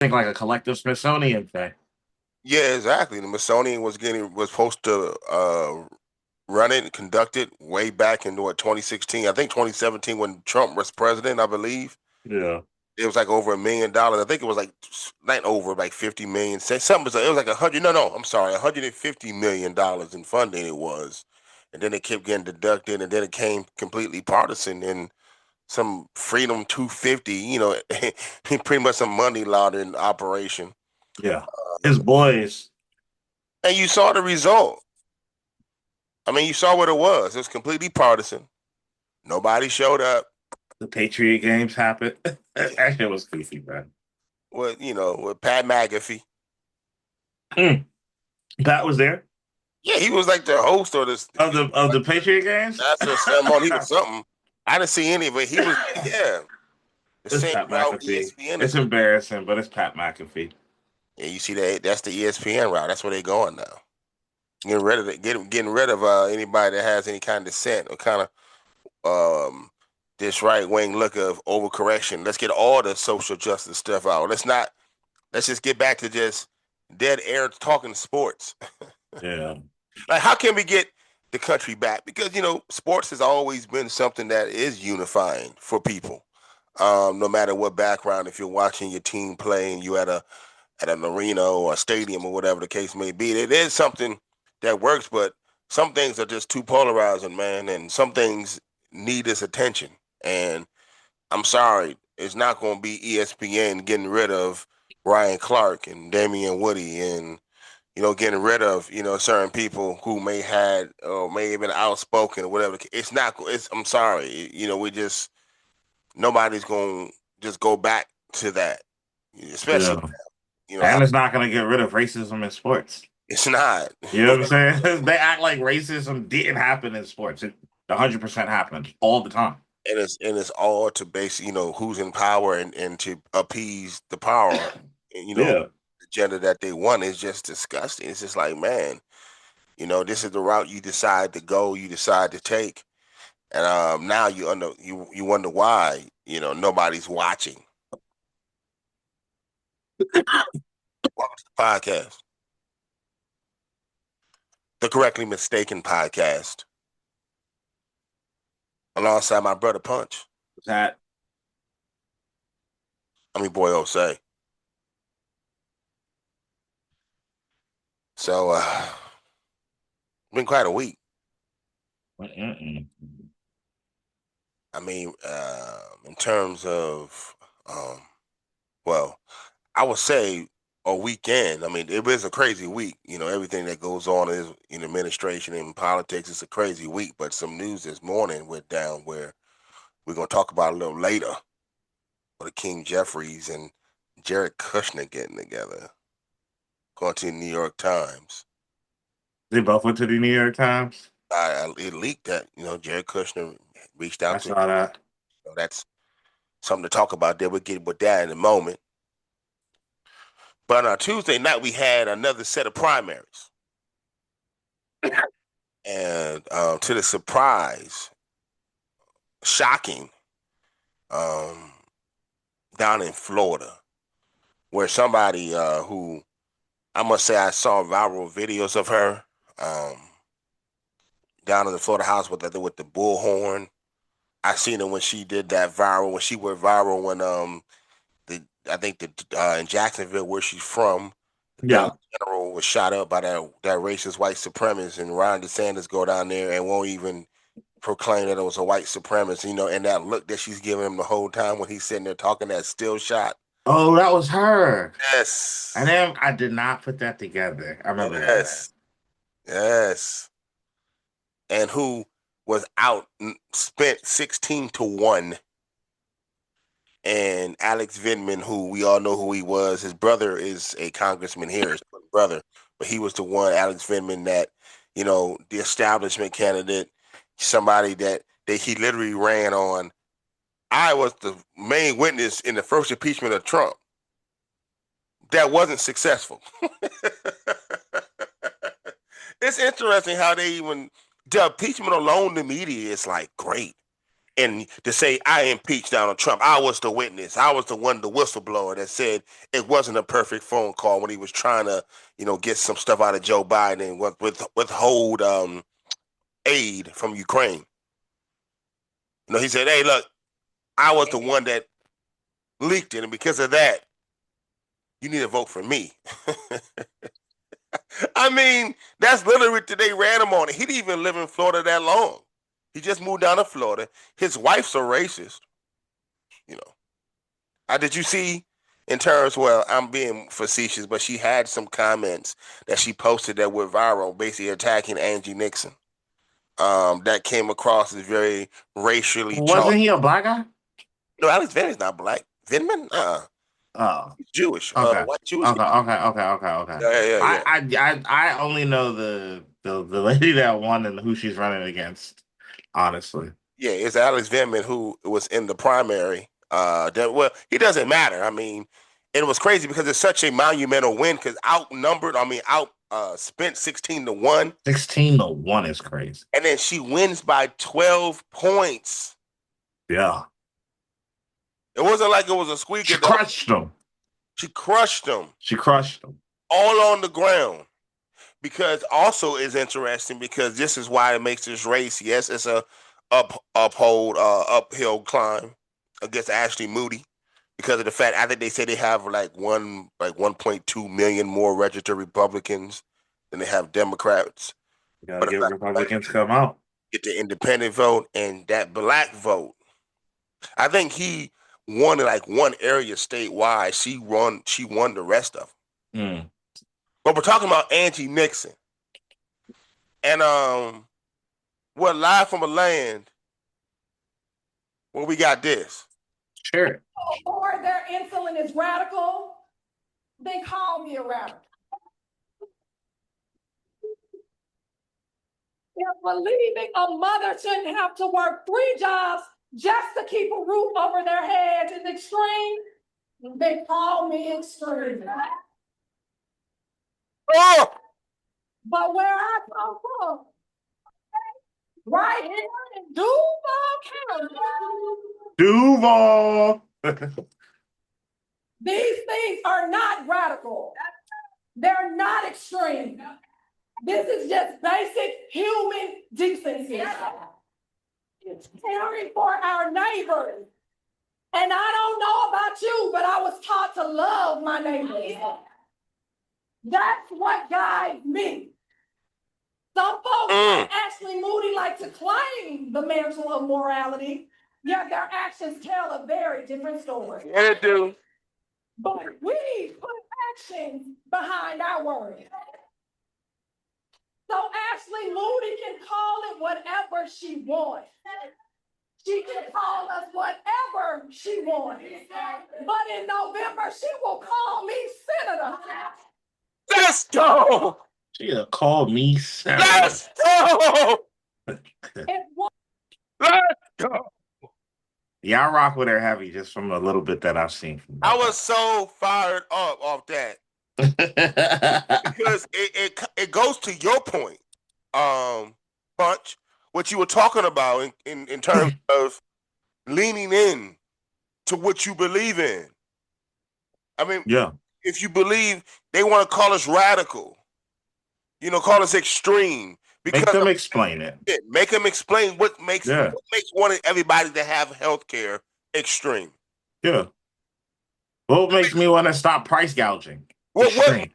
think like a collective Smithsonian thing. Yeah, exactly. The Smithsonian was supposed to run it and conduct it way back in what 2016. I think 2017 when Trump was president, I believe. Yeah. It was like over $1 million. I think it was like not over like 50 million. Something was like, it was like 100. No, I'm sorry, $150 million in funding it was, and then it kept getting deducted, and then it came completely partisan and some Freedom 250. Pretty much some money laundering operation. Yeah. His boys, And you saw the result. I mean, you saw what it was. It was completely partisan. Nobody showed up. the Patriot games happened. That shit was goofy, man. With Pat McAfee. Mm. Pat was there Yeah, he was like the host or this. of He the was of like the Patriot games. national ceremony. He was something. I didn't see any, but he was. Yeah, the It's same Pat route McAfee. ESPN is It's going. embarrassing, but it's Pat McAfee. Yeah, you see that? That's the ESPN route. That's where they going now. Getting rid of anybody that has any kind of dissent or kind of this right wing look of overcorrection. Let's get all the social justice stuff out. Let's not. Let's just get back to just dead air talking sports. Yeah. Like, how can we get the country back? Because sports has always been something that is unifying for people. No matter what background, if you're watching your team play and you at an arena or a stadium or whatever the case may be, it is something that works. But some things are just too polarizing, man, and some things need this attention. And I'm sorry, it's not going to be ESPN getting rid of Ryan Clark and Damian Woody and getting rid of certain people who may had or may have been outspoken or whatever. It's not. It's. I'm sorry. We just nobody's going to just go back to that, especially Yeah. how And it's not gonna get rid of racism in sports. it's not. You know what I'm saying? They act like racism didn't happen in sports. It 100% happens all the time. And it's all to base who's in power and to appease the power and Yeah. agenda that they want is just disgusting. It's just like, man, this is the route you decide to go, you decide to take. And now you wonder why nobody's watching. Welcome to the podcast, the Correctly Mistaken podcast, alongside my brother Punch. That I mean, boy, Osei. So, been quite a week. mm-mm. I mean, in terms of, well, I would say a weekend. I mean, it was a crazy week. Everything that goes on is in administration and politics. It's a crazy week. But some news this morning went down where we're gonna talk about a little later. With King Jeffries and Jared Kushner getting together, going to the New York Times. They both went to the New York Times. It leaked that Jared Kushner reached I out to him. saw that. That's something to talk about. There we'll get with that in a moment. But on Tuesday night we had another set of primaries, and to the surprise, shocking, um, down in Florida, where somebody who I must say I saw viral videos of her down in the Florida house with the bullhorn. I seen her when she did that viral when she went viral when the I think the in Jacksonville where she's from, the Dollar Yeah. General was shot up by that racist white supremacist, and Ron DeSantis go down there and won't even proclaim that it was a white supremacist, and that look that she's giving him the whole time when he's sitting there talking that still shot. Oh, that was her. And Yes, then I did not put that together. I remember that. yes, yes. And who was out spent 16-1. And Alex Vidman, who we all know who he was, his brother is a congressman here, his brother, but he was the one, Alex Vidman, that the establishment candidate, somebody that he literally ran on. I was the main witness in the first impeachment of Trump. That wasn't successful. It's interesting how they even the impeachment alone, the media is like great. And to say I impeached Donald Trump, I was the witness. I was the one, the whistleblower that said it wasn't a perfect phone call when he was trying to, get some stuff out of Joe Biden and withhold aid from Ukraine. He said, "Hey, look, I was the one that leaked it, and because of that, you need to vote for me." I mean, that's literally they ran him on it. He didn't even live in Florida that long. He just moved down to Florida. His wife's a racist. Did you see in terms? Well, I'm being facetious, but she had some comments that she posted that were viral, basically attacking Angie Nixon. That came across as very racially charged. Wasn't he a black guy? No, Alex Vindman's not black. Vindman, Oh, he's Jewish. okay. White Jewish. Okay. Okay. Yeah. I only know the lady that won and who she's running against. Honestly, Yeah, it's Alex Vindman who was in the primary. He doesn't matter. I mean, it was crazy because it's such a monumental win because spent 16-1. 16-1 is crazy. And then she wins by 12 points. Yeah. It wasn't like it was a squeaker. She crushed them. She crushed them. She crushed them. All on the ground. Because also is interesting because this is why it makes this race. Yes, it's a uphill climb against Ashley Moody because of the fact I think they say they have like 1.2 million more registered Republicans than they have Democrats. You gotta get Republicans come out. Get the independent vote and that black vote. I think he won like one area statewide. She won the rest of them. But we're talking about Angie Nixon. And we're live from a land where we got this. Sure. Or their insulin is radical, then call me a radical. If believing a mother shouldn't have to work 3 jobs just to keep a roof over their heads is extreme, they call me extreme. Oh! But where I come from, right here in Duval County, Duval. these things are not radical. They're not extreme. This is just basic human decency. It's caring for our neighbors. And I don't know about you, but I was taught to love my neighbors. That's what guides me. Some folks like Ashley Moody like to claim the mantle of morality, yet their actions tell a very different story. Yeah, they do. But we put actions behind our words. So Ashley Moody can call it whatever she wants. She can call us whatever she wants. But in November, she will call me senator. Let's go. She called me senator. Let's go. Let's go. Yeah, I rock with her heavy just from a little bit that I've seen. I was so fired up off that. Because it goes to your point, Punch, what you were talking about in terms of leaning in to what you believe in. I mean, yeah. If you believe they want to call us radical, call us extreme. Because make them explain it. Make them explain what makes wanting everybody to have health care extreme. Yeah. What makes me want to stop price gouging? What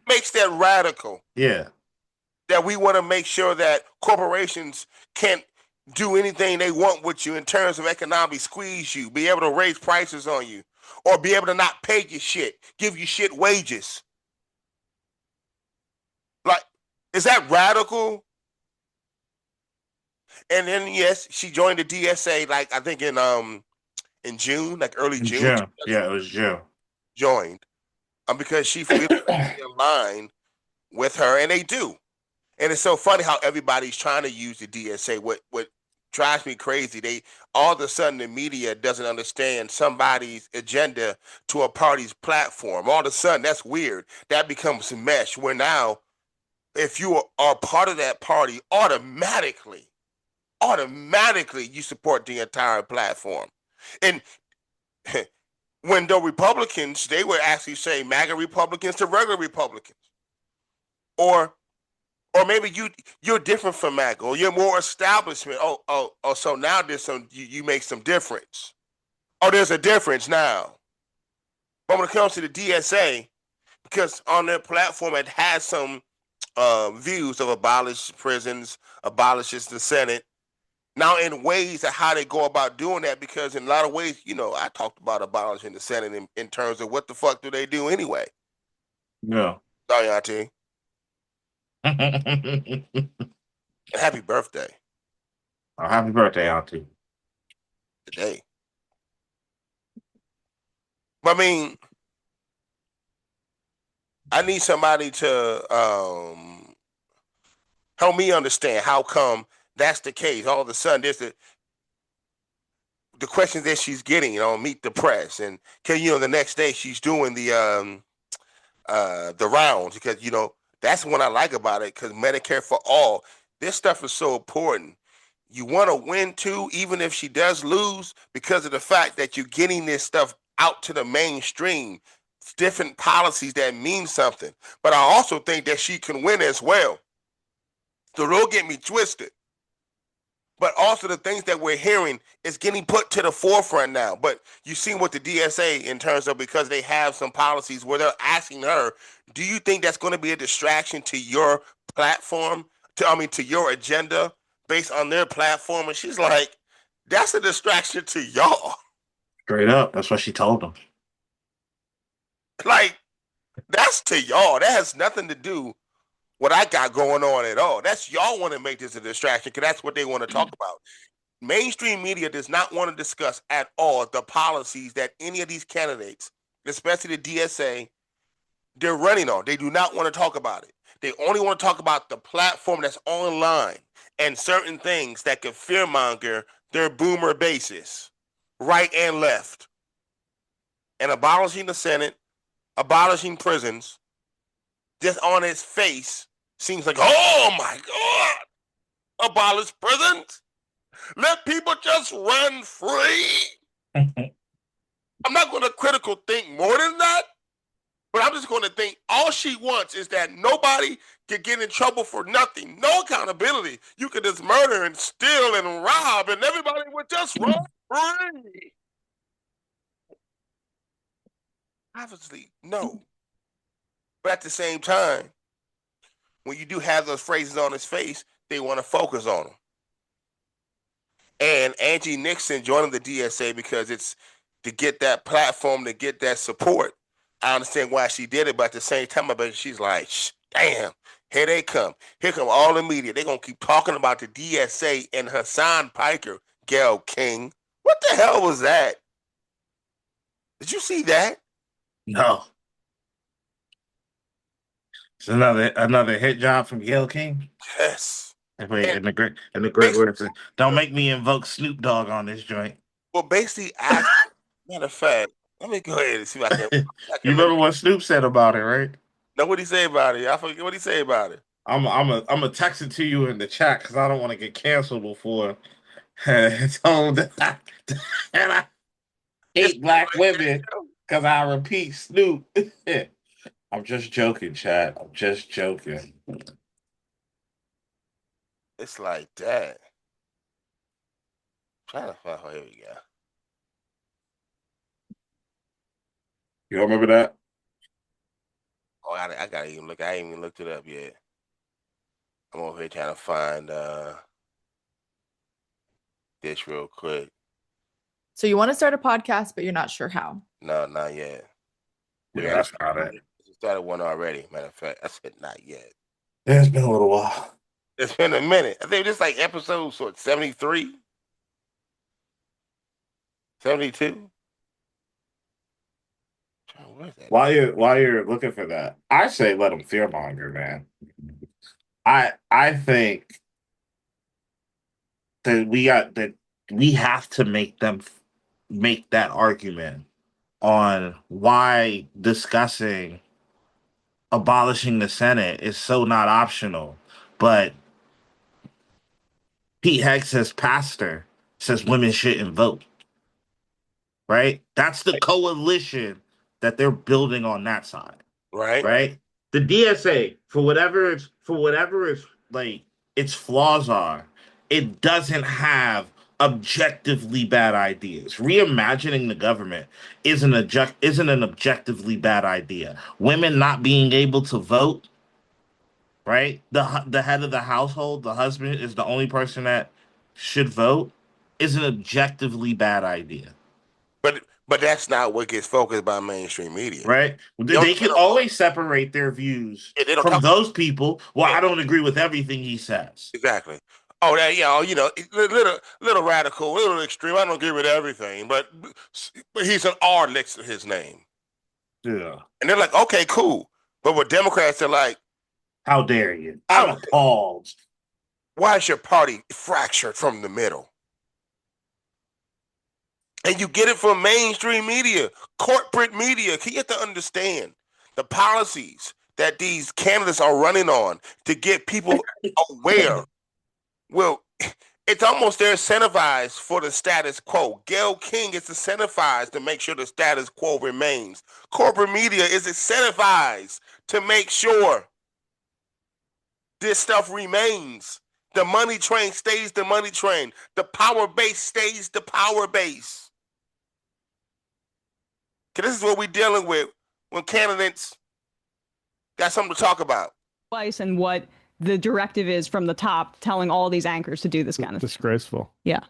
makes that radical? Yeah. That we want to make sure that corporations can't do anything they want with you in terms of economic squeeze you, be able to raise prices on you, or be able to not pay you shit, give you shit wages. Like, is that radical? And then yes, she joined the DSA like I think in June, like early June. Yeah, it was June. Joined. Because she feels in line with her, and they do. And it's so funny how everybody's trying to use the DSA. What drives me crazy, they all of a sudden the media doesn't understand somebody's agenda to a party's platform. All of a sudden, that's weird. That becomes a mesh where now, if you are part of that party, automatically, automatically you support the entire platform. And when the Republicans, they would actually say MAGA Republicans to regular Republicans. Or maybe you're different from MAGA, or you're more establishment. Oh, so now there's you make some difference. Oh, there's a difference now. But when it comes to the DSA, because on their platform it has some views of abolish prisons, abolishes the Senate. Now, in ways of how they go about doing that, because in a lot of ways, I talked about abolishing the Senate in terms of what the fuck do they do anyway? Yeah. Sorry, Auntie. Happy birthday. Oh, happy birthday, Auntie. Today. But I mean, I need somebody to help me understand how come that's the case. All of a sudden, there's the questions that she's getting, Meet the Press, and the next day she's doing the rounds, because that's what I like about it, because Medicare for all, this stuff is so important. You want to win too, even if she does lose, because of the fact that you're getting this stuff out to the mainstream, different policies that mean something. But I also think that she can win as well. So don't get me twisted. But also the things that we're hearing is getting put to the forefront now. But you see what the DSA, in terms of, because they have some policies where they're asking her, do you think that's going to be a distraction to your platform, to your agenda based on their platform? And she's like, that's a distraction to y'all. Straight up. That's what she told them. Like, that's to y'all. That has nothing to do what I got going on at all. That's y'all want to make this a distraction, because that's what they want to talk about. Mainstream media does not want to discuss at all the policies that any of these candidates, especially the DSA, they're running on. They do not want to talk about it. They only want to talk about the platform that's online and certain things that could fearmonger their boomer bases, right and left. And abolishing the Senate, abolishing prisons, just on its face, seems like, oh my God, abolish prisons? Let people just run free? I'm not going to critical think more than that, but I'm just going to think all she wants is that nobody can get in trouble for nothing. No accountability. You could just murder and steal and rob, and everybody would just run free. Obviously, no. But at the same time, when you do have those phrases on his face, they want to focus on them. And Angie Nixon joining the DSA because it's to get that platform, to get that support. I understand why she did it, but at the same time, I bet she's like, damn, here they come. Here come all the media. They're going to keep talking about the DSA and Hassan Piker, Gayle King. What the hell was that? Did you see that? No. It's another hit job from Gayle King. Yes. And the great words. Don't make me invoke Snoop Dogg on this joint. Well, basically, matter of fact, let me go ahead and see if I can. You remember what Snoop said about it, right? No, what he say about it? I forget what he say about it. I'm a text it to you in the chat because I don't want to get canceled before told that I hate black women because I repeat Snoop. I'm just joking, Chad. I'm just joking. It's like that. Trying to find. Oh, here we go. You don't remember that? Oh, I gotta even look. I ain't even looked it up yet. I'm over here trying to find this real quick. So you want to start a podcast, but you're not sure how. No, not yet. Yeah, that's not it. We started one already. Matter of fact, I said not yet. Yeah, it's been a little while. It's been a minute. I think it's like episode 73, 72. While you're looking for that, I say let them fearmonger, man. I think that we have to make them make that argument on why discussing abolishing the Senate is so not optional, but Pete Hegseth's pastor says women shouldn't vote. Right? That's the coalition that they're building on that side. Right. Right? The DSA, for whatever it's like its flaws are, it doesn't have objectively bad ideas. Reimagining the government isn't an objectively bad idea. Women not being able to vote, right? The head of the household, the husband, is the only person that should vote, is an objectively bad idea. But that's not what gets focused by mainstream media. Right? They can always separate their views from those people. Well, I don't agree with everything he says. Exactly. Oh, that, little radical, little extreme. I don't agree with everything, but he's an R next to his name. Yeah. And they're like, okay, cool. But what Democrats are like, how dare you? I'm appalled. Why is your party fractured from the middle? And you get it from mainstream media, corporate media. You have to understand the policies that these candidates are running on to get people aware. Well, it's almost they're incentivized for the status quo. Gayle King is incentivized to make sure the status quo remains. Corporate media is incentivized to make sure this stuff remains. The money train stays the money train. The power base stays the power base. Because this is what we're dealing with when candidates got something to talk about. And what the directive is from the top, telling all these anchors to do this kind of thing. Disgraceful. Yeah.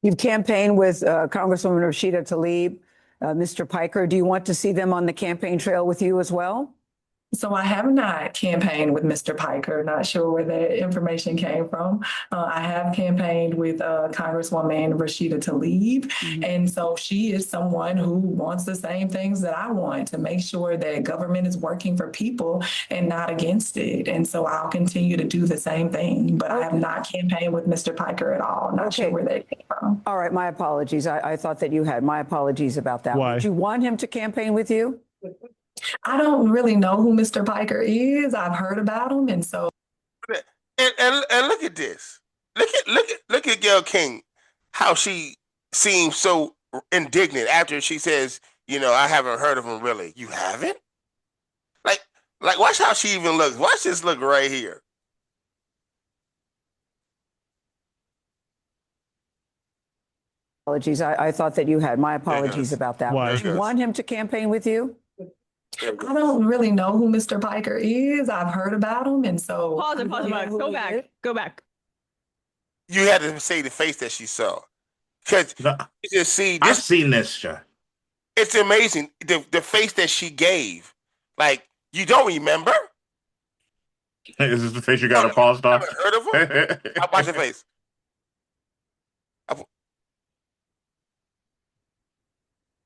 You've campaigned with Congresswoman Rashida Tlaib, Mr. Piker. Do you want to see them on the campaign trail with you as well? So I have not campaigned with Mr. Piker, not sure where the information came from. I have campaigned with Congresswoman Rashida Tlaib. And so she is someone who wants the same things that I want, to make sure that government is working for people and not against it. And so I'll continue to do the same thing, but I have not campaigned with Mr. Piker at all. Not sure where that came from. All right, my apologies. I thought that you had. My apologies about that. Why? Would you want him to campaign with you? I don't really know who Mr. Piker is. I've heard about him, and so. And look at this. Look at Gayle King, how she seems so indignant after she says, I haven't heard of him really. You haven't? Like watch how she even looks. Watch this look right here. Apologies. I thought that you had. My apologies about that. Why? Would you want him to campaign with you? I don't really know who Mr. Piker is. I've heard about him, and so. Pause it. Go back. You had to say the face that she saw. Because you just see this. I've seen this, Joe. It's amazing. The face that she gave. Like, you don't remember? Is this the face you got to pause off? Heard of him? I watch the face.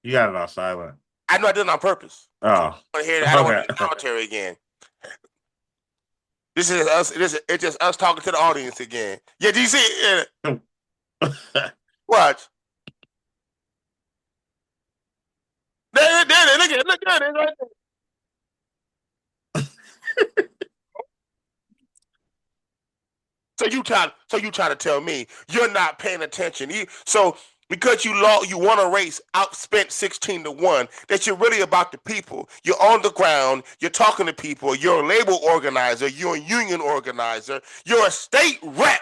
You got it on silent. I know I did it on purpose. Oh. I don't want to hear the commentary again. This is us. It's just us talking to the audience again. Yeah, do you see it? Yeah. Watch. There, look at it. Look at it right there. So you try to tell me you're not paying attention. Because you won a race, outspent 16-1, that you're really about the people. You're on the ground, you're talking to people, you're a labor organizer, you're a union organizer, you're a state rep.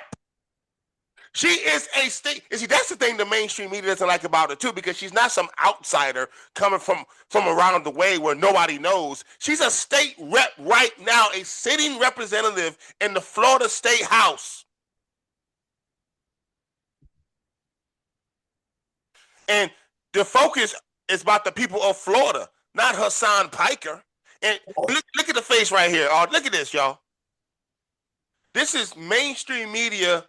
She is a state. And see, that's the thing the mainstream media doesn't like about her too, because she's not some outsider coming from around the way where nobody knows. She's a state rep right now, a sitting representative in the Florida State House. And the focus is about the people of Florida, not Hassan Piker. And look at the face right here. Oh, look at this, y'all. This is mainstream media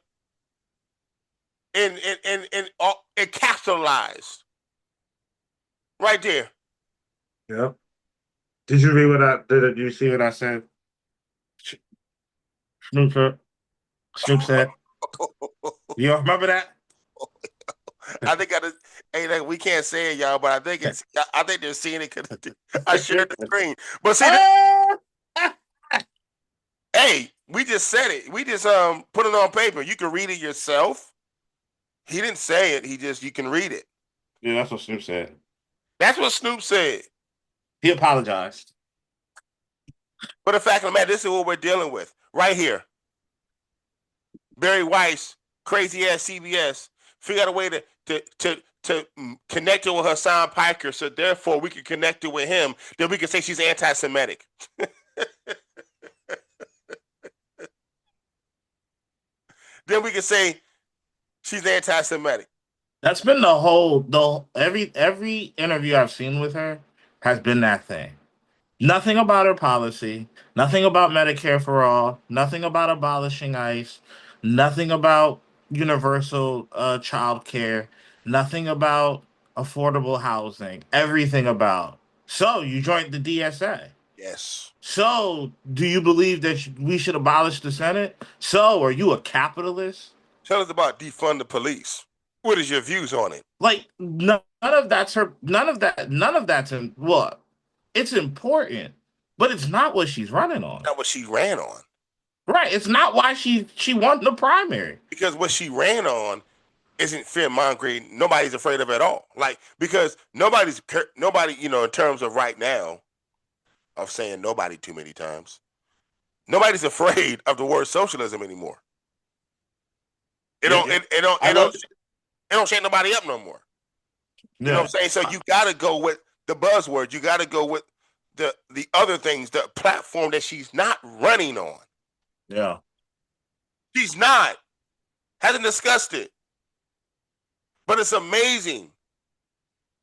and capitalized. Right there. Yep. Did you read what did you see what I said? Snoop said. You remember that? I think we can't say it, y'all, but I think they're seeing it because I shared the screen. But see, hey, We just said it. We just put it on paper. You can read it yourself. He didn't say it. You can read it. Yeah, that's what Snoop said. That's what Snoop said. He apologized. But the fact of the matter, this is what we're dealing with right here. Barry Weiss, crazy ass CBS, figured out a way to connect her with Hassan Piker, so therefore we can connect her with him. Then we can say she's anti-Semitic. Then we can say she's anti-Semitic. That's been every interview I've seen with her has been that thing. Nothing about her policy, nothing about Medicare for all, nothing about abolishing ICE, nothing about universal child care, nothing about affordable housing, everything about. So you joined the DSA. Yes. So do you believe that we should abolish the Senate? So are you a capitalist? Tell us about defund the police. What is your views on it? Like none of that's her. None of that's in what. It's important, but it's not what she's running on. Not what she ran on. Right. It's not why she won the primary. Because what she ran on isn't fear mongering. Nobody's afraid of it at all. Like, because nobody, in terms of right now, of saying nobody too many times, nobody's afraid of the word socialism anymore. It don't shake nobody up no more. You know what I'm saying? So you got to go with the buzzword. You got to go with the other things, the platform that she's not running on. Yeah. She's not. Hasn't discussed it. But it's amazing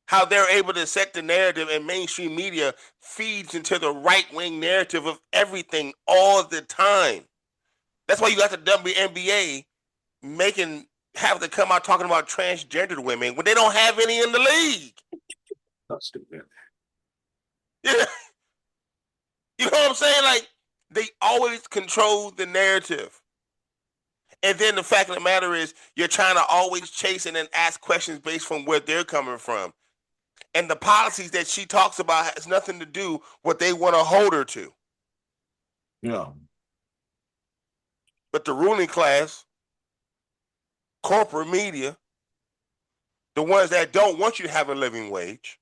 how they're able to set the narrative, and mainstream media feeds into the right-wing narrative of everything all the time. That's why you got the WNBA have to come out talking about transgendered women when they don't have any in the league. That's stupid. Yeah. You know what I'm saying? Like, they always control the narrative. And then the fact of the matter is, you're trying to always chase and ask questions based from where they're coming from. And the policies that she talks about has nothing to do with what they want to hold her to. Yeah. But the ruling class, corporate media, the ones that don't want you to have a living wage,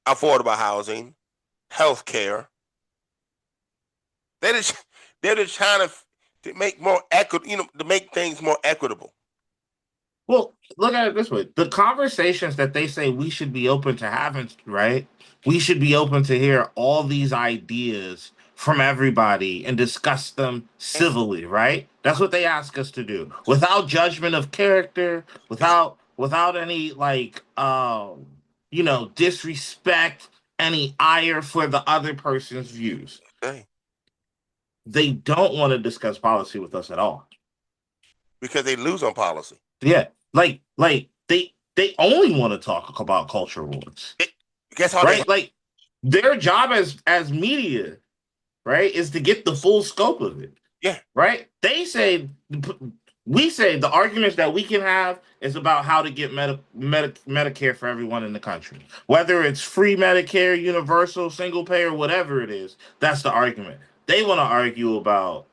affordable housing, health care, they're just trying to make more to make things more equitable. Well, look at it this way. The conversations that they say we should be open to having, right? We should be open to hear all these ideas from everybody and discuss them civilly, right? That's what they ask us to do. Without judgment of character, without any disrespect, any ire for the other person's views. Okay. They don't want to discuss policy with us at all. Because they lose on policy. Yeah, like they only want to talk about culture wars. Guess how right? Like their job as media, right, is to get the full scope of it. Yeah. Right? We say the arguments that we can have is about how to get Medicare for everyone in the country. Whether it's free Medicare, universal, single payer, whatever it is, that's the argument. They want to argue about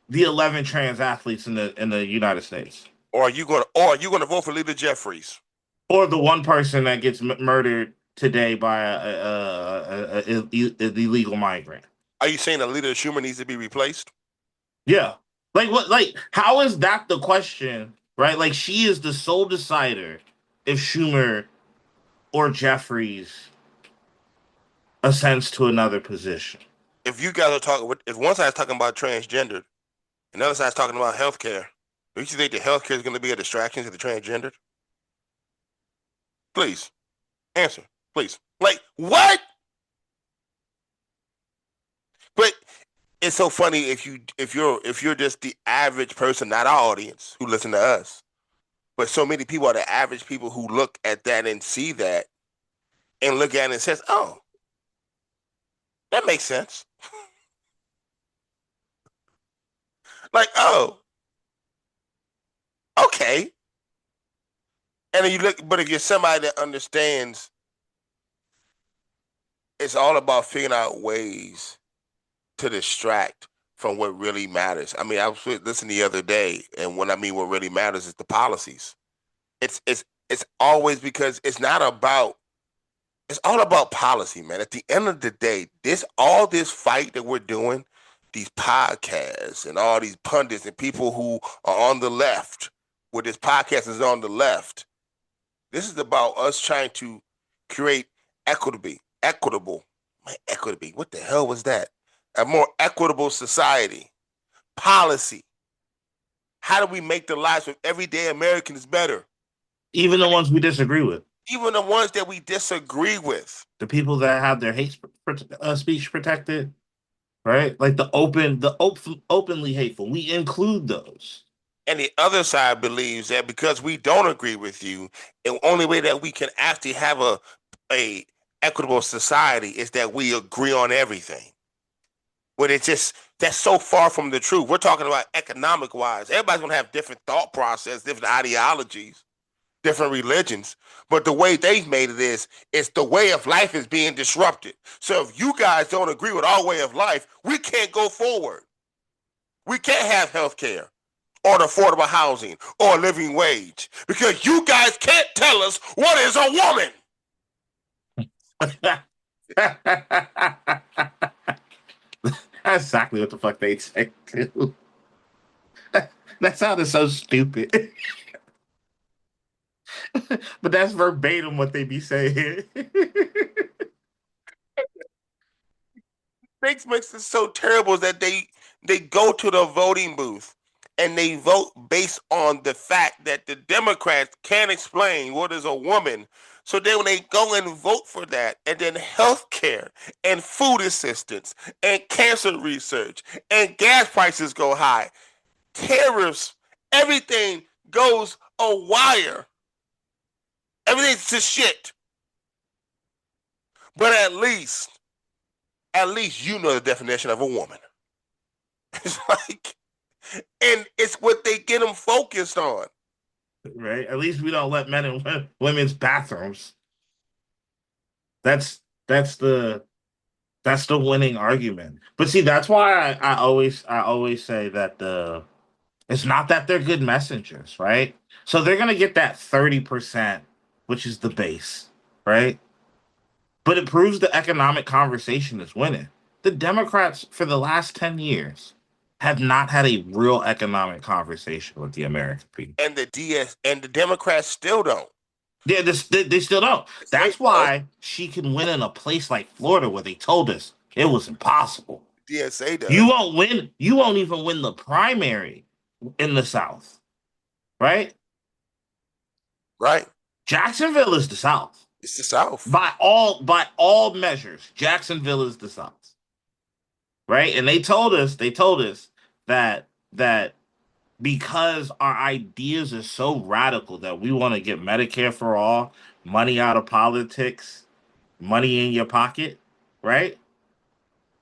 the 11 trans athletes in the United States. Or are you going to vote for Lita Jeffries? Or the one person that gets murdered today by an illegal migrant. Are you saying that Lita Schumer needs to be replaced? Yeah. Like what? Like how is that the question? Right? Like she is the sole decider if Schumer or Jeffries ascends to another position. If you guys are talking, if one side's talking about transgender, and the other side's talking about healthcare, do you think the healthcare is going to be a distraction to the transgendered? Please answer, please. Like what? But it's so funny if you're just the average person, not our audience who listen to us, but so many people are the average people who look at that and see that and look at it and says, "Oh, that makes sense." Like, oh, okay. And then you look, but if you're somebody that understands, it's all about figuring out ways to distract from what really matters. I mean, I was listening the other day, and what I mean what really matters is the policies. It's always because it's all about policy, man. At the end of the day, all this fight that we're doing, these podcasts and all these pundits and people who are on the left, where this podcast is on the left, this is about us trying to create equitable, what the hell was that? A more equitable society, policy. How do we make the lives of everyday Americans better? Even the ones we disagree with. Even the ones that we disagree with. The people that have their speech protected, right? Like the openly hateful. We include those. And the other side believes that because we don't agree with you, the only way that we can actually have a equitable society is that we agree on everything. When that's so far from the truth. We're talking about economic wise. Everybody's gonna have different thought process, different ideologies, different religions. But the way they've made it is the way of life is being disrupted. So if you guys don't agree with our way of life, we can't go forward. We can't have health care or affordable housing or a living wage because you guys can't tell us what is a woman. That's exactly what the fuck they say too. That sounded so stupid. But that's verbatim what they be saying. Makes it so terrible that they go to the voting booth and they vote based on the fact that the Democrats can't explain what is a woman. So then when they go and vote for that, and then health care and food assistance and cancer research and gas prices go high, tariffs, everything goes a wire. Everything's just shit. But at least you know the definition of a woman. It's like, and it's what they get them focused on. Right? At least we don't let men in women's bathrooms. That's the winning argument. But see, that's why I always say that it's not that they're good messengers, right? So they're gonna get that 30%, which is the base, right? But it proves the economic conversation is winning. The Democrats for the last 10 years have not had a real economic conversation with the American people. And the Democrats still don't. Yeah, they still don't. That's why she can win in a place like Florida where they told us it was impossible. DSA does. You won't win. You won't even win the primary in the South, right? Right. Jacksonville is the South. It's the South. By all measures, Jacksonville is the South. Right? And they told us that because our ideas are so radical that we want to get Medicare for all, money out of politics, money in your pocket, right?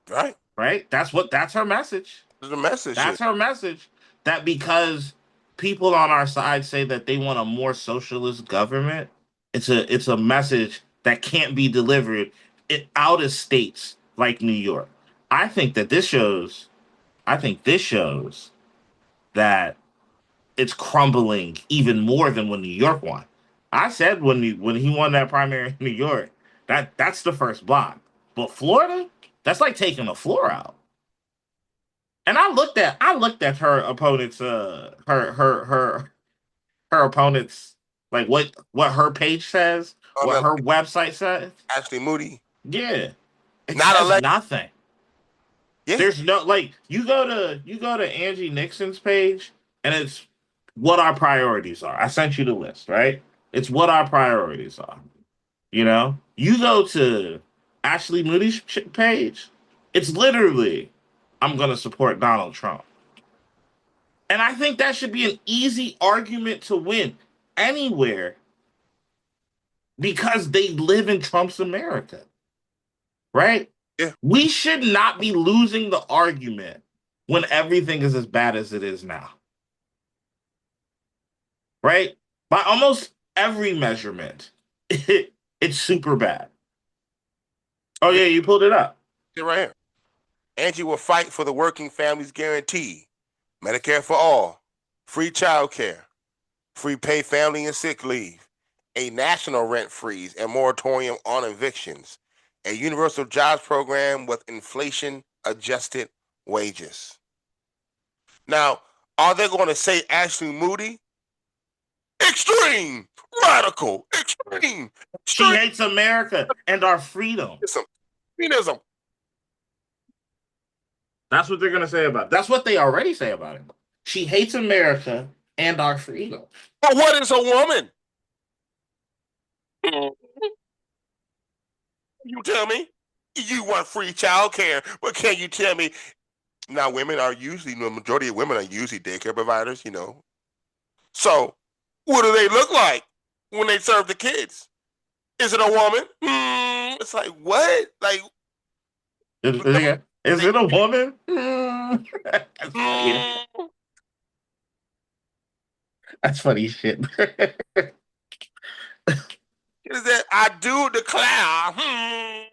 Right. Right? That's her message. That's the message. That's her message. That because people on our side say that they want a more socialist government, it's a message that can't be delivered out of states like New York. I think this shows that it's crumbling even more than when New York won. I said when he won that primary in New York, that's the first block. But Florida, that's like taking the floor out. And I looked at her opponents, her opponents, like what her page says, what her website says. Ashley Moody. Yeah, it Not says nothing. Yeah. There's no you go to Angie Nixon's page and it's what our priorities are. I sent you the list, right? It's what our priorities are. You know, you go to Ashley Moody's page, it's literally, I'm going to support Donald Trump. And I think that should be an easy argument to win anywhere because they live in Trump's America. Right? Yeah. We should not be losing the argument when everything is as bad as it is now. Right? By almost every measurement, it's super bad. Oh, yeah, you pulled it up. Right here. Angie will fight for the working families guarantee, Medicare for all, free child care, free paid family and sick leave, a national rent freeze and moratorium on evictions, a universal jobs program with inflation adjusted wages. Now, are they going to say Ashley Moody? Extreme, radical, extreme, She extreme. hates America and our freedom. Extremism. That's what they're gonna say about it. That's what they already say about it. She hates America and our freedom. But what is a woman? You tell me. You want free child care, but can you tell me? Now, women are usually, the majority of women are usually daycare providers, you know. So, what do they look like when they serve the kids? Is it a woman? It's like, what? Like, Is it a woman? That's funny. mm, That's funny shit. is that I do declare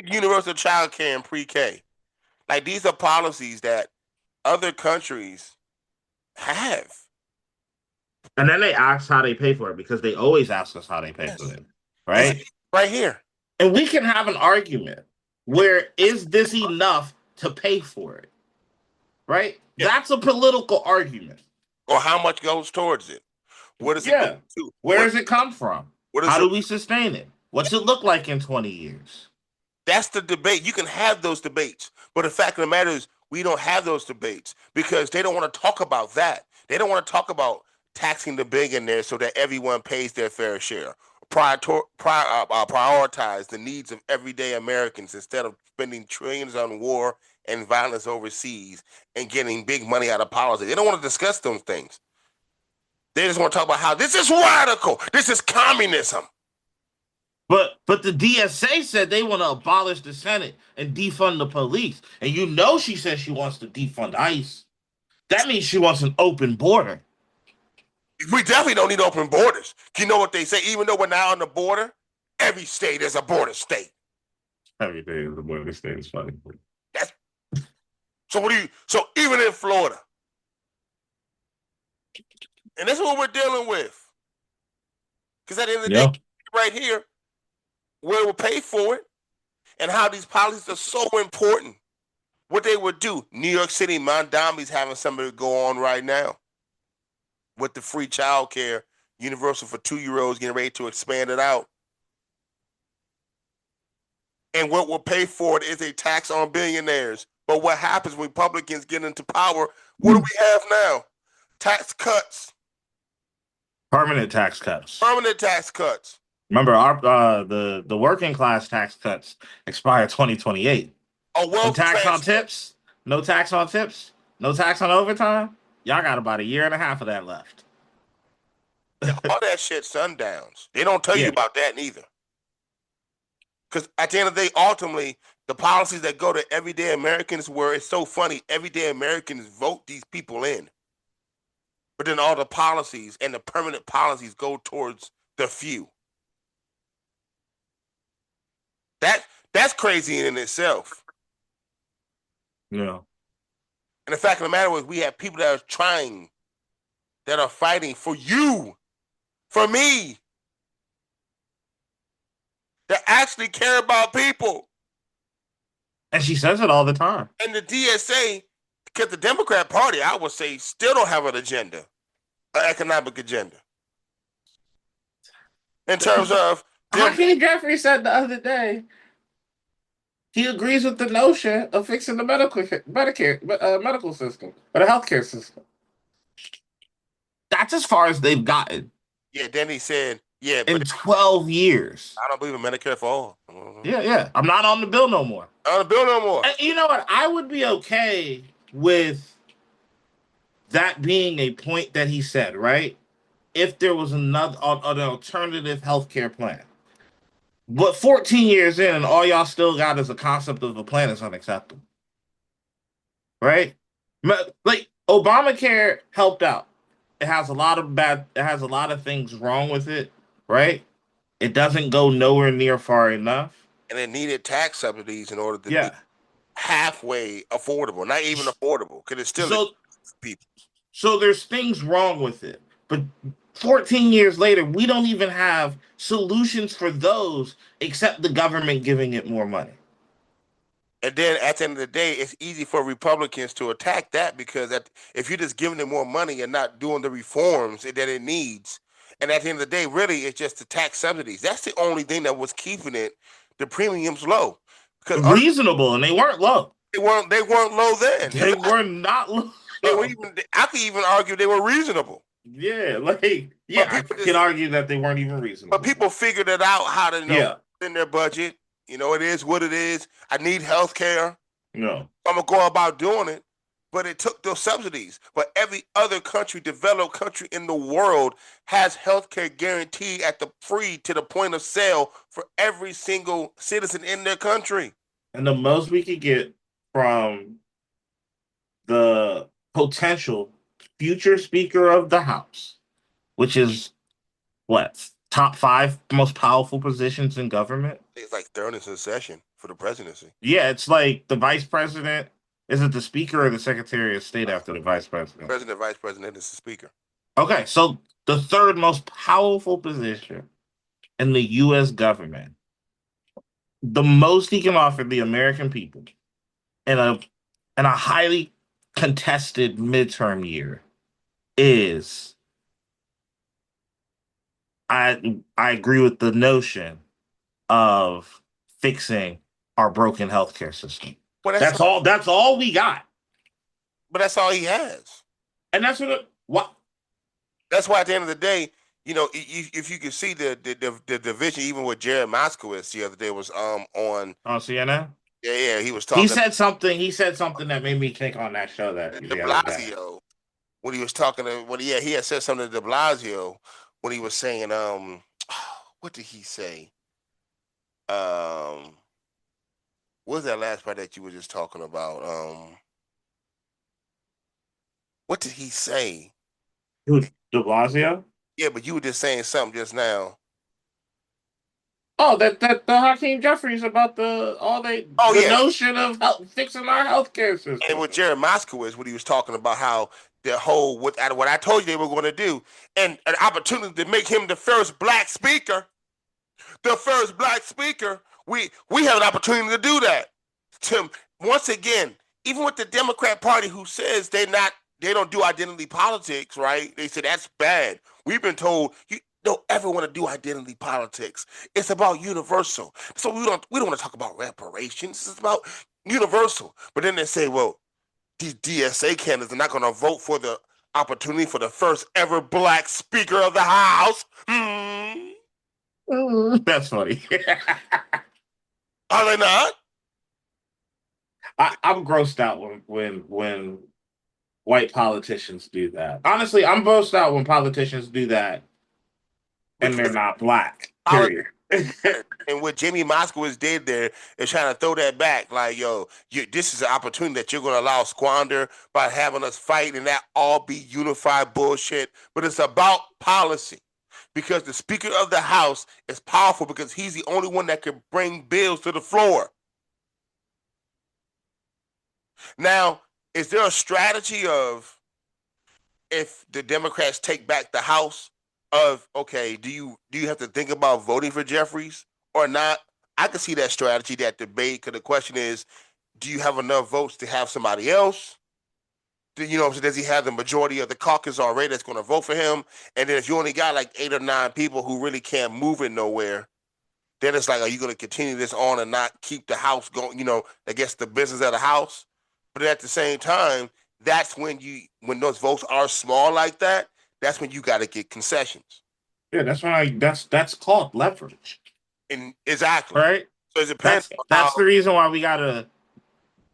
universal child care in pre-K. Like, these are policies that other countries have. And then they ask how they pay for it because they always ask us how they pay for it, right? It's right here. And we can have an argument where is this enough to pay for it, right? Yeah. That's a political argument. Or how much goes towards it? What does it Yeah. go to? Where does it come from? What How is do it? we sustain it? What's it look like in 20 years? That's the debate. You can have those debates, but the fact of the matter is we don't have those debates because they don't want to talk about that. They don't want to talk about taxing the billionaires so that everyone pays their fair share. Prioritize the needs of everyday Americans instead of spending trillions on war and violence overseas and getting big money out of policy. They don't want to discuss those things. They just want to talk about how this is radical. This is communism. But the DSA said they want to abolish the Senate and defund the police. And you know she says she wants to defund ICE. That means she wants an open border. We definitely don't need open borders. You know what they say? Even though we're now on the border, every state is a border state. Everything is a border state is funny. So so even in Florida, and this is what we're dealing with. Because at the end of the day, right here, where we'll pay for it and how these policies are so important. What they would do, New York City, Mondami's having something go on right now with the free child care, universal for 2-year-olds, getting ready to expand it out. And what will pay for it is a tax on billionaires. But what happens when Republicans get into power? What do we have now? Tax cuts. Permanent tax cuts. Permanent tax cuts. Remember, our the working class tax cuts expire 2028. No tax on tips. No tax on tips. No tax on overtime. Y'all got about a year and a half of that left. All that shit sundowns. They don't tell you about that neither. Because at the end of the day, ultimately, the policies that go to everyday Americans, where it's so funny, everyday Americans vote these people in. But then all the policies and the permanent policies go towards the few. That's crazy in itself. Yeah. And the fact of the matter is, we have people that are trying, that are fighting for you, for me, that actually care about people. And she says it all the time. And the DSA, because the Democrat Party, I would say, still don't have an agenda, an economic agenda. In terms of... Hakeem Jeffrey said the other day, he agrees with the notion of fixing the medical system, or the healthcare system. That's as far as they've gotten. Yeah, then he said, in 12 years. I don't believe in Medicare for all. Yeah. I'm not on the bill no more. On the bill no more. And you know what? I would be okay with that being a point that he said, right? If there was an alternative healthcare plan. But 14 years in, and all y'all still got is a concept of a plan is unacceptable. Right? Like, Obamacare helped out. It has a lot of things wrong with it, right? It doesn't go nowhere near far enough. And it needed tax subsidies in order to Yeah. halfway affordable, not even affordable, because it's still So people. so there's things wrong with it. But 14 years later, we don't even have solutions for those except the government giving it more money. And then at the end of the day, it's easy for Republicans to attack that because if you're just giving it more money and not doing the reforms that it needs, and at the end of the day, really, it's just the tax subsidies. That's the only thing that was keeping the premiums low. Because Reasonable, and they weren't low. they weren't low then. They were not low. They were even. I could even argue they were reasonable. Yeah, I can argue that they weren't even reasonable. But people figured it out how to in their budget. You know, it is what it is. I need health care. No. I'm going to go about doing it. But it took those subsidies. But every other country, developed country in the world, has health care guaranteed at the free to the point of sale for every single citizen in their country. And the most we could get from the potential future Speaker of the House, which is what? Top 5 most powerful positions in government? It's like third in succession for the presidency. Yeah, it's like the vice president. Is it the speaker or the secretary of state after the vice president? President, vice president is the speaker. Okay, so the third most powerful position in the U.S. government, the most he can offer the American people in a highly contested midterm year is, I agree with the notion of fixing our broken healthcare system. Well, That's all we got. But that's all he has. And that's what that's why at the end of the day, you know, if you can see the division, even with Jared Moskowitz the other day was on CNN. Yeah, he was talking. He said something that made me click on that show. That De Blasio, when he was talking to he had said something to De Blasio when he was saying what did he say? What was that last part that you were just talking about? What did he say? Who, De Blasio? Yeah, but you were just saying something just now. Oh, that the Hakeem Jeffries about the notion of fixing our healthcare system. And with Jared Moskowitz, when he was talking about how the whole what I told you they were going to do, and an opportunity to make him the first black speaker. The first black speaker. We have an opportunity to do that. To once again, even with the Democrat Party, who says they don't do identity politics, right? They say that's bad. We've been told you don't ever want to do identity politics. It's about universal. So we don't want to talk about reparations. It's about universal. But then they say, well, these DSA candidates are not going to vote for the opportunity for the first ever black Speaker of the House. That's funny. Are they not? I'm grossed out when white politicians do that. Honestly, I'm grossed out when politicians do that and they're not black. Period. And what Jamie Moskowitz did there is trying to throw that back. Like, yo, this is an opportunity that you're going to allow squander by having us fight and that all be unified bullshit. But it's about policy. Because the Speaker of the House is powerful because he's the only one that can bring bills to the floor. Now, is there a strategy of if the Democrats take back the House of, okay, do you have to think about voting for Jeffries or not? I can see that strategy, that debate, because the question is, do you have enough votes to have somebody else? Does he have the majority of the caucus already that's going to vote for him? And then if you only got like 8 or 9 people who really can't move it nowhere, then it's like, are you going to continue this on and not keep the House going, I guess the business of the House? But at the same time, that's when those votes are small like that, that's when you got to get concessions. Yeah, that's called leverage. And exactly. Right? So it depends. That's the reason why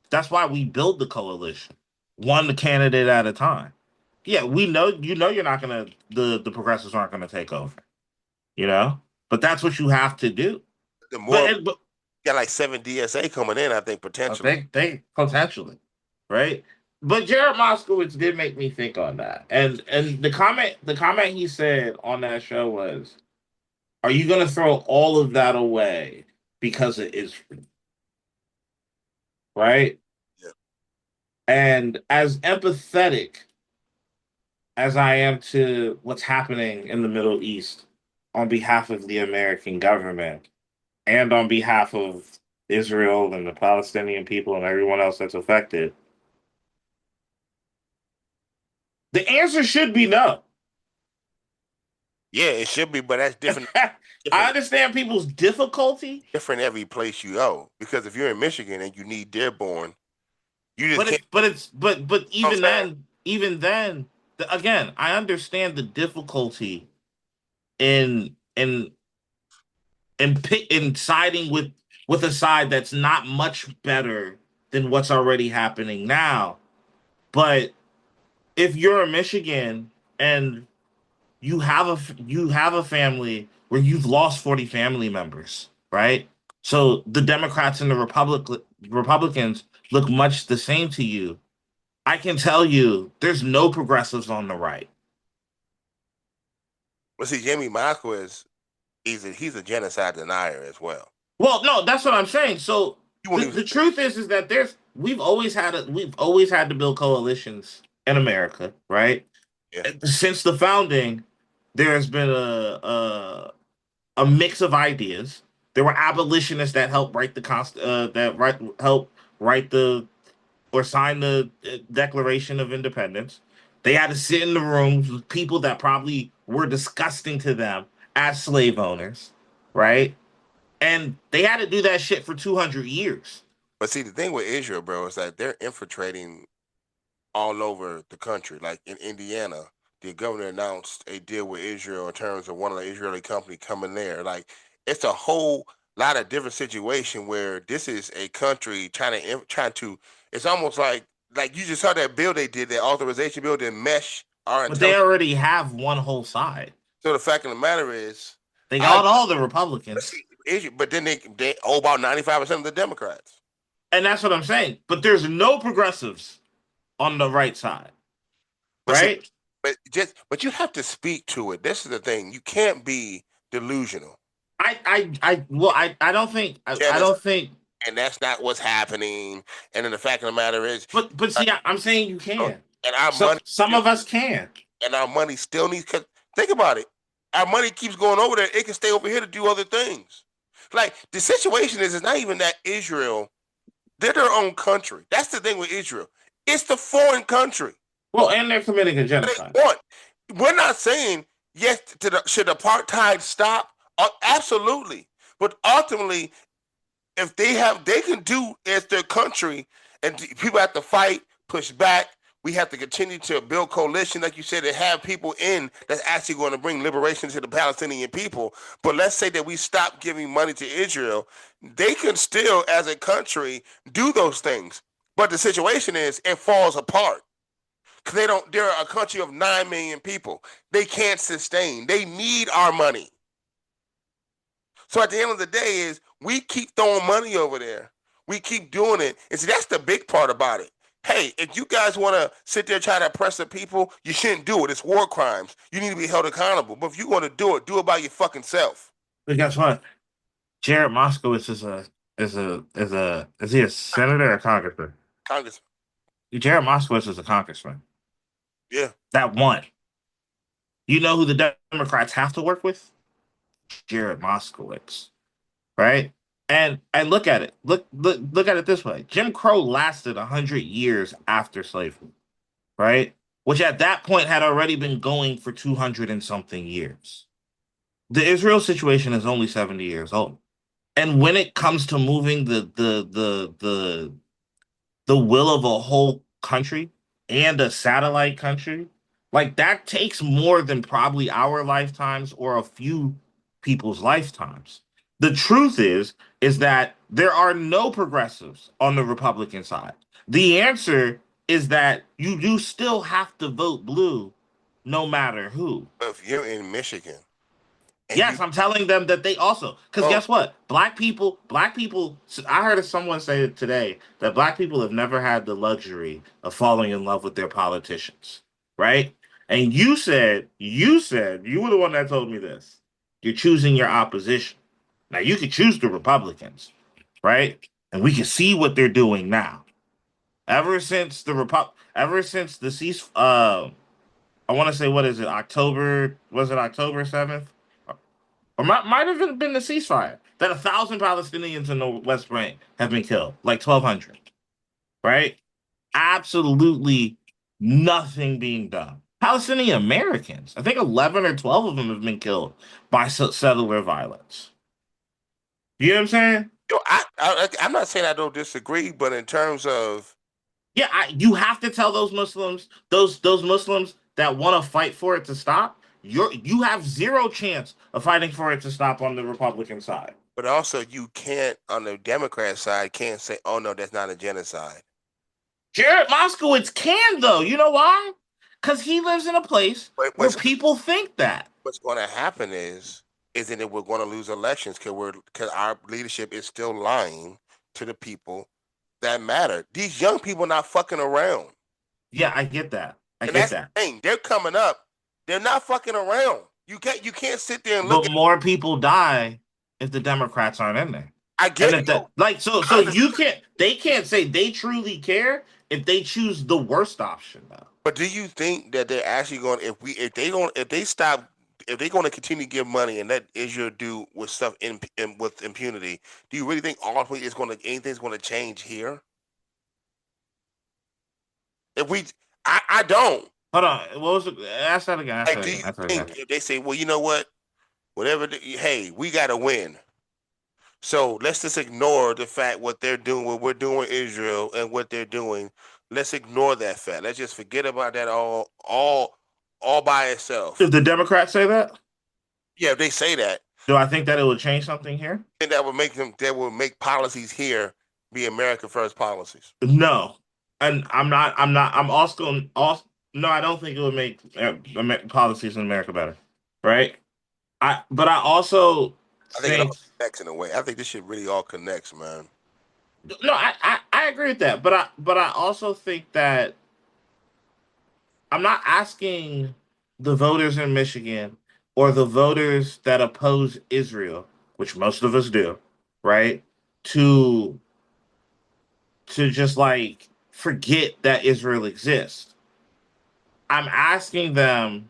that's why we build the coalition. One candidate at a time. Yeah, we know, you're not going to, the progressives aren't going to take over, but that's what you have to do. The more, got like 7 DSA coming in, I think, potentially. They potentially, right? But Jared Moskowitz did make me think on that. And the comment he said on that show was, are you going to throw all of that away because it is free? right? Yeah. And as empathetic as I am to what's happening in the Middle East on behalf of the American government and on behalf of Israel and the Palestinian people and everyone else that's affected, the answer should be no. Yeah, it should be, but that's different. I different, understand people's difficulty, different every place you go. Because if you're in Michigan and you need Dearborn, you just but can't. but You know what I'm saying? even then, again, I understand the difficulty in in siding with a side that's not much better than what's already happening now. But if you're in Michigan and you have a family where you've lost 40 family members, right? So the Democrats and the Republicans look much the same to you. I can tell you there's no progressives on the right. But see, Jamie Marquez, he's a genocide denier as well. Well, no, that's what I'm saying. So You won't the even truth is that we've always had to build coalitions in America, right? Yeah. Since the founding, there has been a mix of ideas. There were abolitionists that helped write the help write the or sign the Declaration of Independence. They had to sit in the rooms with people that probably were disgusting to them as slave owners, right? And they had to do that shit for 200 years. But see, the thing with Israel, bro, is that they're infiltrating all over the country. Like in Indiana, the governor announced a deal with Israel in terms of one of the Israeli company coming there. Like it's a whole lot of different situation where this is a country trying to. It's almost like you just saw that bill they did, that authorization bill, that mesh our But they intelligence. already have one whole side. So the fact of the matter is, They I got all the Republicans. but then they owe about 95% of the Democrats. And that's what I'm saying. But there's no progressives on the right side. But see, Right? but you have to speak to it. This is the thing. You can't be delusional. I don't think I don't think And that's not what's happening. And then the fact of the matter is, but see I'm saying you can. and our Some money, some of us can. and our money still needs. Cause think about it. Our money keeps going over there. It can stay over here to do other things. Like the situation is, it's not even that Israel. They're their own country. That's the thing with Israel. It's the foreign country. Well, and they're committing a They genocide. want. We're not saying yes to should apartheid stop. Absolutely, but ultimately, if they can do as their country, and people have to fight, push back. We have to continue to build coalition, like you said, and have people in that's actually going to bring liberation to the Palestinian people. But let's say that we stop giving money to Israel, they can still, as a country, do those things. But the situation is, it falls apart because they don't. They're a country of 9 million people. They can't sustain. They need our money. So at the end of the day, is we keep throwing money over there. We keep doing it. And see, that's the big part about it. Hey, if you guys want to sit there and try to oppress the people, you shouldn't do it. It's war crimes. You need to be held accountable. But if you want to do it by your fucking self. But guess what? Jared Moskowitz is he a senator or a congressman? Congress. Jared Moskowitz is a congressman. Yeah. That won. You know who the Democrats have to work with? Jared Moskowitz. Right? And look at it. Look at it this way. Jim Crow lasted 100 years after slavery, right? Which at that point had already been going for 200 and something years. The Israel situation is only 70 years old. And when it comes to moving the will of a whole country and a satellite country, like that takes more than probably our lifetimes or a few people's lifetimes. The truth is that there are no progressives on the Republican side. The answer is that you do still have to vote blue no matter who. If you're in Michigan. Yes, I'm telling them that they also, because guess what? Black people, I heard someone say today that black people have never had the luxury of falling in love with their politicians, right? And you said, you were the one that told me this. You're choosing your opposition. Now you could choose the Republicans, right? And we can see what they're doing now. Ever since the I want to say, what is it? October? Was it October 7th? Or might have been the ceasefire that 1,000 Palestinians in the West Bank have been killed, like 1,200, right? Absolutely nothing being done. Palestinian Americans, I think 11 or 12 of them have been killed by settler violence. You know what I'm saying? I'm not saying I don't disagree, but in terms of Yeah, you have to tell those Muslims, those Muslims that want to fight for it to stop. You have zero chance of fighting for it to stop on the Republican side. but also you can't on the Democrat side can't say, oh no, that's not a genocide. Jared Moskowitz can though. You know why? Because he lives in a place But where people think that. what's going to happen isn't that we're going to lose elections because our leadership is still lying to the people that matter. These young people not fucking around. Yeah, I get that. And that's the thing. They're coming up. They're not fucking around. You can't sit there and look But more people die if the Democrats aren't in there. I get And it. they can't say they truly care if they choose the worst option though. But do you think that they're actually going if they're going to continue to give money and let Israel do with stuff with impunity? Do you really think ultimately anything's going to change here? I don't. Hold on. What was it? Ask that again. Do you think if they say, well, you know what? Hey, we got to win. So let's just ignore the fact what they're doing, what we're doing in Israel and what they're doing. Let's ignore that fact. Let's just forget about that all by itself. Did the Democrats say that? Yeah, if they say that. Do I think that it would change something here? And that will make policies here be America first policies. No. And I'm also no, I don't think it would make policies in America better. Right? But I also think it all connects in a way. I think this shit really all connects, man. No, I agree with that, but I also think that I'm not asking the voters in Michigan or the voters that oppose Israel, which most of us do, right? To just like forget that Israel exists. I'm asking them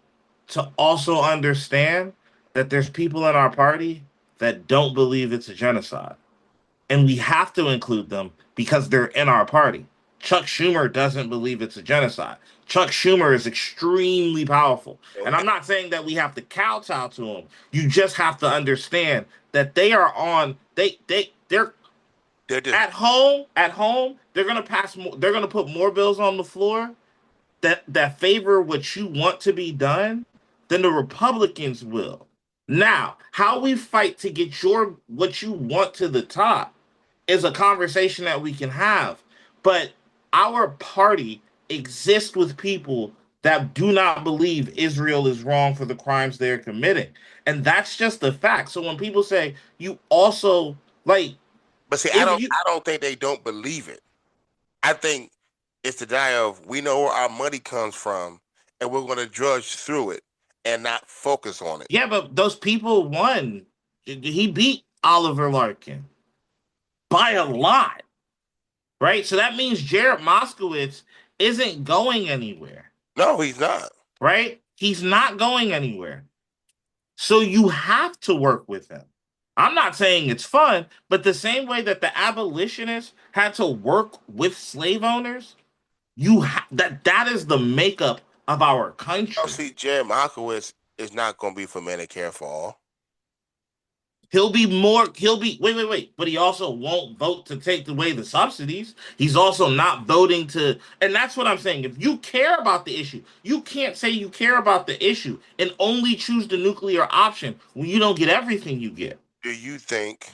to also understand that there's people in our party that don't believe it's a genocide. And we have to include them because they're in our party. Chuck Schumer doesn't believe it's a genocide. Chuck Schumer is extremely powerful. And I'm not saying that we have to kowtow to him. You just have to understand that they are on they're at home, they're going to pass more, they're going to put more bills on the floor that favor what you want to be done than the Republicans will. Now, how we fight to get what you want to the top is a conversation that we can have. But our party exists with people that do not believe Israel is wrong for the crimes they're committing. And that's just the fact. So when people say you also like But see, I don't think they don't believe it. I think it's the die of we know where our money comes from and we're going to drudge through it and not focus on it. Yeah, but those people won. He beat Oliver Larkin by a lot, right? So that means Jared Moskowitz isn't going anywhere. No, he's not. Right? He's not going anywhere. So you have to work with him. I'm not saying it's fun, but the same way that the abolitionists had to work with slave owners, that is the makeup of our country. Oh, see, Jared Moskowitz is not going to be for Medicare for all. Wait, but he also won't vote to take away the subsidies. He's also not voting and that's what I'm saying. If you care about the issue, you can't say you care about the issue and only choose the nuclear option when you don't get everything you get. Do you think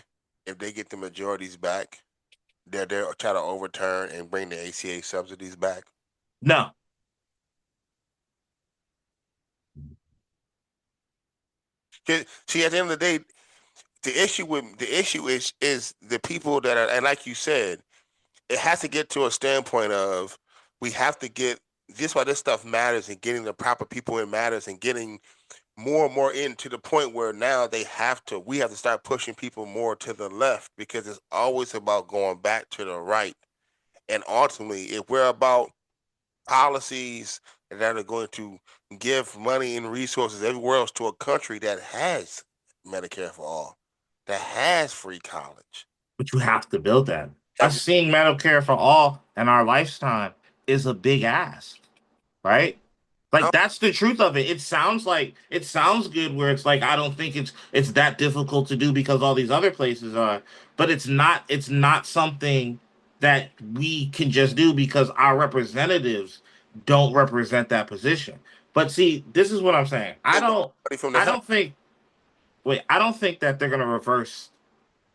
if they get the majorities back, they'll try to overturn and bring the ACA subsidies back? No. See, at the end of the day, the issue is the people that are, and like you said, it has to get to a standpoint of we have to get this why this stuff matters and getting the proper people in matters and getting more and more into the point where now we have to start pushing people more to the left because it's always about going back to the right. And ultimately, if we're about policies that are going to give money and resources everywhere else to a country that has Medicare for all, that has free college. But you have to build that. That Us seeing Medicare for all in our lifetime is a big ask, right? Like that's the truth of it. It sounds good where it's like I don't think it's that difficult to do because all these other places are, but it's not something that we can just do because our representatives don't represent that position. But see, this is what I'm saying. Money from the I health. don't think I don't think that they're gonna reverse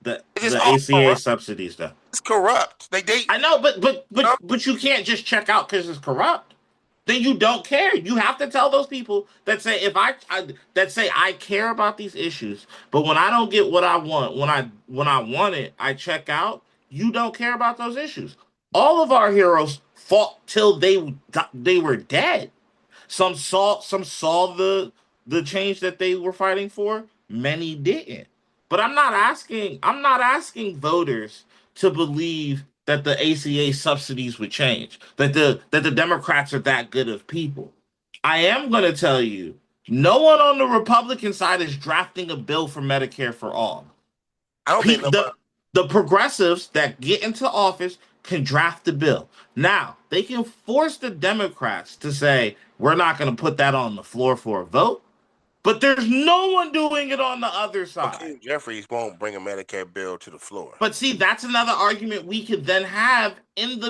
the It's just the all ACA corrupt. subsidies though. It's corrupt. I know, but you can't just check out because it's corrupt. Then you don't care. You have to tell those people that say that say I care about these issues, but when I don't get what I want, when I want it, I check out. You don't care about those issues. All of our heroes fought till they were dead. Some saw the change that they were fighting for. Many didn't. But I'm not asking voters to believe that the ACA subsidies would change. That the Democrats are that good of people. I am going to tell you, no one on the Republican side is drafting a bill for Medicare for all. I don't think nobody. The progressives that get into office can draft the bill. Now, they can force the Democrats to say, we're not going to put that on the floor for a vote, but there's no one doing it on the other side. Hakeem Jeffries won't bring a Medicare bill to the floor. But see, that's another argument we could then have in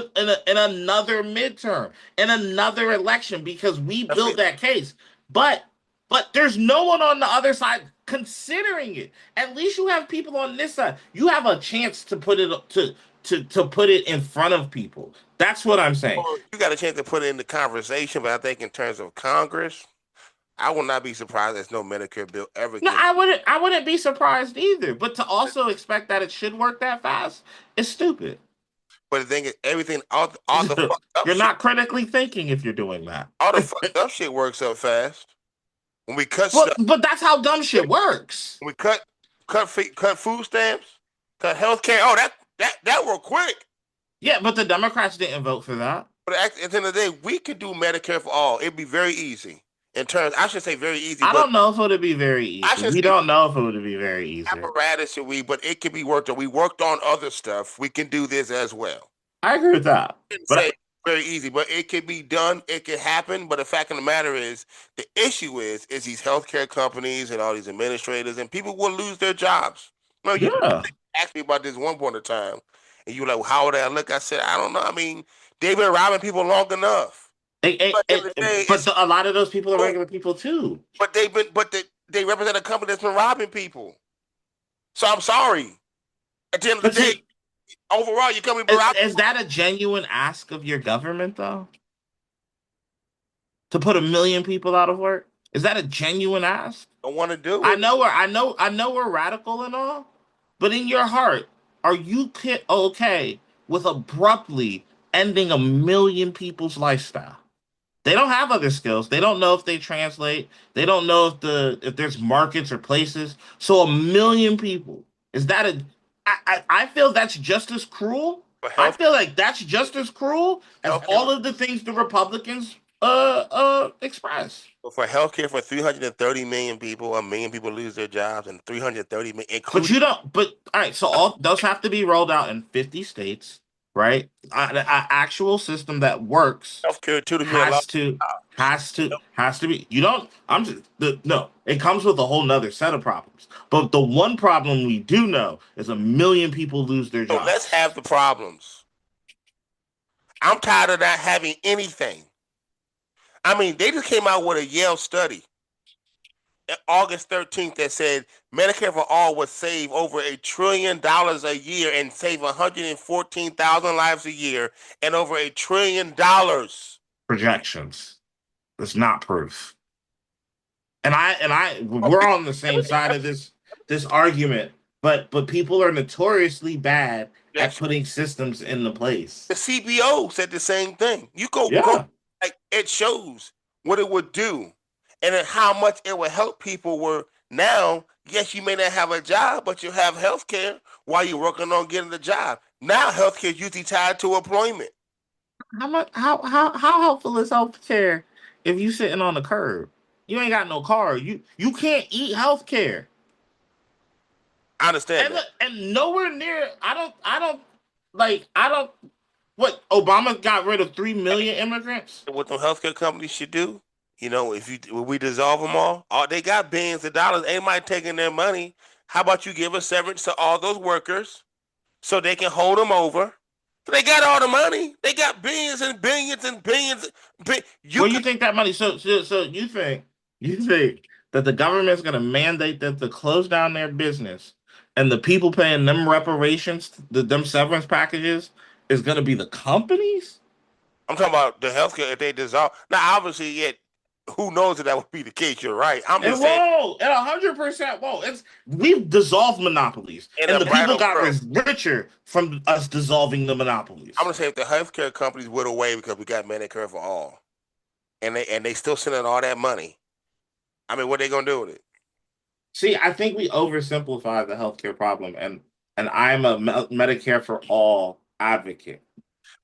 another midterm, in another election, because we built that case. But there's no one on the other side considering it. At least you have people on this side. You have a chance to put it to put it in front of people. That's what I'm saying. Well, you got a chance to put it in the conversation, but I think in terms of Congress, I will not be surprised there's no Medicare bill ever. No, I wouldn't be surprised either. But to also expect that it should work that fast is stupid. But the thing is, everything, all the fucked up You're not critically thinking if you're doing that. all the fucked up shit works up fast. When we cut Well, stuff, but that's how dumb shit works. when we cut food stamps, cut health care. Oh, that worked quick. Yeah, but the Democrats didn't vote for that. But at the end of the day, we could do Medicare for all. It'd be very easy. I should say very easy. I but don't know if it would be very easy. We don't know if it would be very easy. apparatus but it can be worked on. We worked on other stuff. We can do this as well. I agree with that. Didn't But say very easy, but it can be done. It can happen. But the fact of the matter is, the issue is these healthcare companies and all these administrators and people will lose their jobs. No, you yeah, asked me about this one point of time, and you were like, well, "How would I look?" I said, "I don't know. I mean, they've been robbing people long enough." a lot of those people are regular people too. But they represent a company that's been robbing people. So I'm sorry. At the end of the day, overall, you're coming. Is that a genuine ask of your government though? To put 1 million people out of work? Is that a genuine ask? Don't want to do it. I know we're radical and all, but in your heart, are you okay with abruptly ending 1 million people's lifestyle? They don't have other skills. They don't know if they translate. They don't know if there's markets or places. So 1 million people, is that I feel that's just as cruel. I feel like that's just as cruel as all of the things the Republicans express. For healthcare for 330 million people, 1 million people lose their jobs, and 330 million. But all right, so all those have to be rolled out in 50 states. Right, an actual system that works Healthcare has to be. You don't. No. It comes with a whole nother set of problems. But the one problem we do know is 1 million people lose their jobs. So let's have the problems. I'm tired of not having anything. I mean, they just came out with a Yale study August 13th that said Medicare for all would save over $1 trillion a year and save 114,000 lives a year and over $1 trillion. Projections. That's not proof. And we're on the same side of this argument, but people are notoriously bad at putting systems into place. The CBO said the same thing. You go, like it shows what it would do. and then how much it would help people were now, yes, you may not have a job, but you have health care while you're working on getting the job. Now health care is usually tied to employment. How helpful is healthcare if you sitting on the curb? You ain't got no car. You can't eat healthcare. I understand And that. and nowhere near. I don't. What Obama got rid of 3 million immigrants? What the healthcare companies should do, when we dissolve them all they got billions of dollars. Anybody taking their money? How about you give a severance to all those workers so they can hold them over? They got all the money. They got billions and billions and billions. Where you think that money? So you think that the government's going to mandate them to close down their business, and the people paying them reparations, them severance packages, is going to be the companies? I'm talking about the healthcare if they dissolve. Now, obviously, yet who knows if that would be the case? You're right. I'm It just saying, won't. It 100% won't. We've dissolved monopolies, in and a the people brighter got world, richer from us dissolving the monopolies. I'm gonna say if the healthcare companies went away because we got Medicare for all, and they still sending all that money. I mean, what they gonna do with it? See, I think we oversimplify the healthcare problem, and I'm a Medicare for all advocate.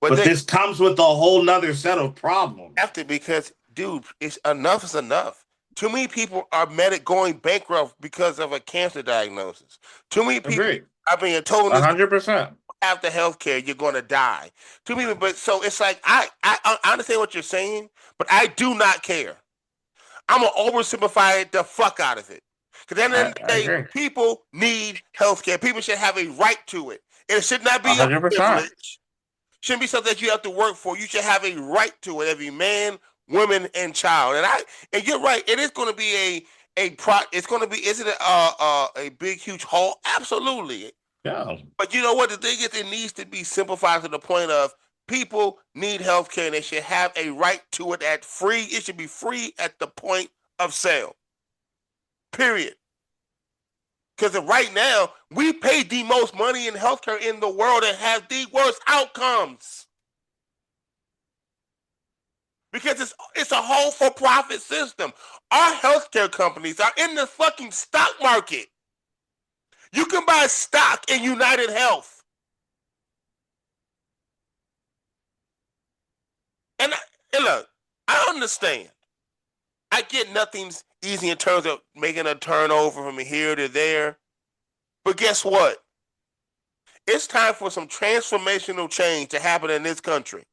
But But they this comes with a whole nother set of problems. have to because, dude, it's enough is enough. Too many people are going bankrupt because of a cancer diagnosis. Too many people Agreed. are being told this 100%. after healthcare you're going to die. Too many, but so it's like I understand what you're saying, but I do not care. I'm gonna oversimplify it the fuck out of it. Because at the end of the I day, agree. people need healthcare. People should have a right to it. It should not be a 100%. privilege. Shouldn't be something that you have to work for. You should have a right to it. Every man, woman, and child. And you're right. It is going to be it's going to be. Is it a big huge haul? Absolutely. Yeah. But you know what? The thing is, it needs to be simplified to the point of people need health care and they should have a right to it at free. It should be free at the point of sale. Period. Because right now, we pay the most money in healthcare in the world and have the worst outcomes. Because it's a whole for-profit system. Our healthcare companies are in the fucking stock market. You can buy stock in United Health. And look, I understand. I get nothing's easy in terms of making a turnover from here to there. But guess what? It's time for some transformational change to happen in this country.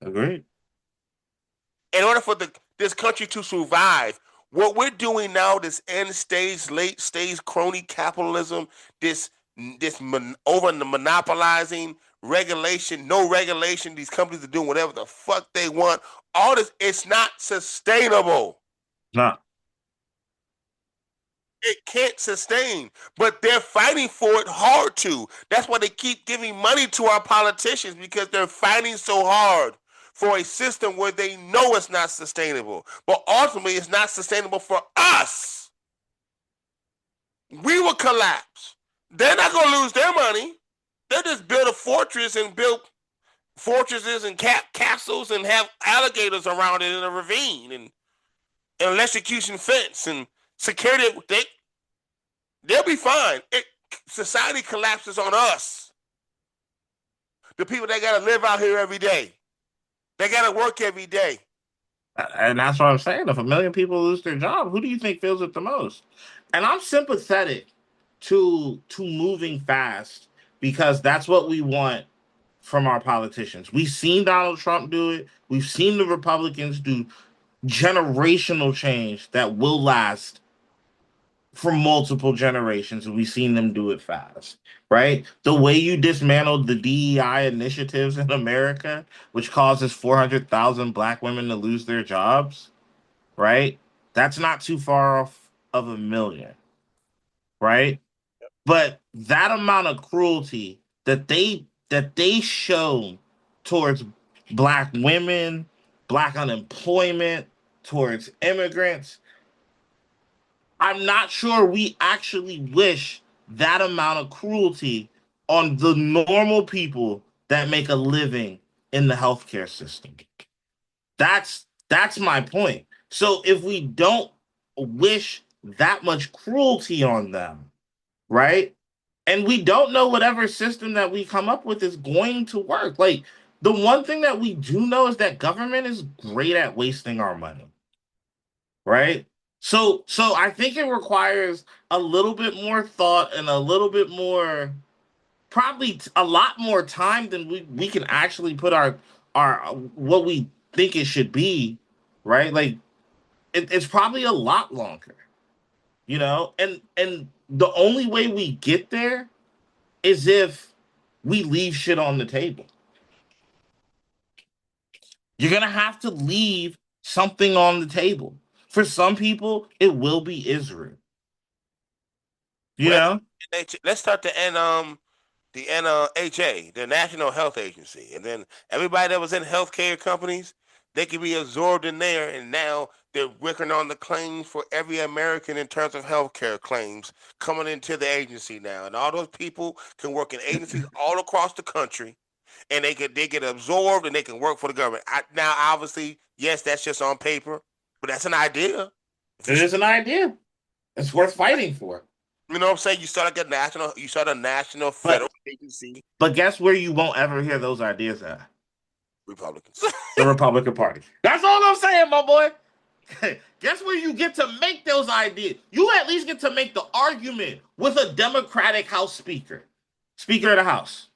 Agreed. In order for this country to survive, what we're doing now, this end stage, late stage crony capitalism, this over the monopolizing, regulation, no regulation, these companies are doing whatever the fuck they want. All this, it's not sustainable. No. It can't sustain, but they're fighting for it hard to. That's why they keep giving money to our politicians, because they're fighting so hard for a system where they know it's not sustainable. But ultimately, it's not sustainable for us. We will collapse. They're not going to lose their money. They'll just build a fortress and build fortresses and castles and have alligators around it in a ravine and an electrocution fence and security. They'll be fine. Society collapses on us. The people that got to live out here every day. They got to work every day. And that's what I'm saying. If 1 million people lose their job, who do you think feels it the most? And I'm sympathetic to moving fast, because that's what we want from our politicians. We've seen Donald Trump do it. We've seen the Republicans do generational change that will last for multiple generations, and we've seen them do it fast, right? The way you dismantled the DEI initiatives in America, which causes 400,000 Black women to lose their jobs, right? That's not too far off of 1 million, right? But that amount of cruelty that they show towards Black women, Black unemployment, towards immigrants, I'm not sure we actually wish that amount of cruelty on the normal people that make a living in the healthcare system. That's my point. So if we don't wish that much cruelty on them, right? And we don't know whatever system that we come up with is going to work. Like, the one thing that we do know is that government is great at wasting our money, right? So I think it requires a little bit more thought and a little bit more, probably a lot more time than we can actually put our what we think it should be, right? Like, it's probably a lot longer, and the only way we get there is if we leave shit on the table. You're gonna have to leave something on the table. For some people, it will be Israel. You Well, know? let's start the NHA, the National Health Agency, and then everybody that was in healthcare companies, they can be absorbed in there, and now they're working on the claims for every American in terms of healthcare claims coming into the agency now, and all those people can work in agencies all across the country, and they get absorbed and they can work for the government. Now, obviously, yes, that's just on paper, but that's an idea. It is an idea. It's worth fighting for. You know what I'm saying? You start a national federal agency. But guess where you won't ever hear those ideas at? Republicans. The Republican Party. That's all I'm saying, my boy. Guess where you get to make those ideas? You at least get to make the argument with a Democratic House Speaker of the House.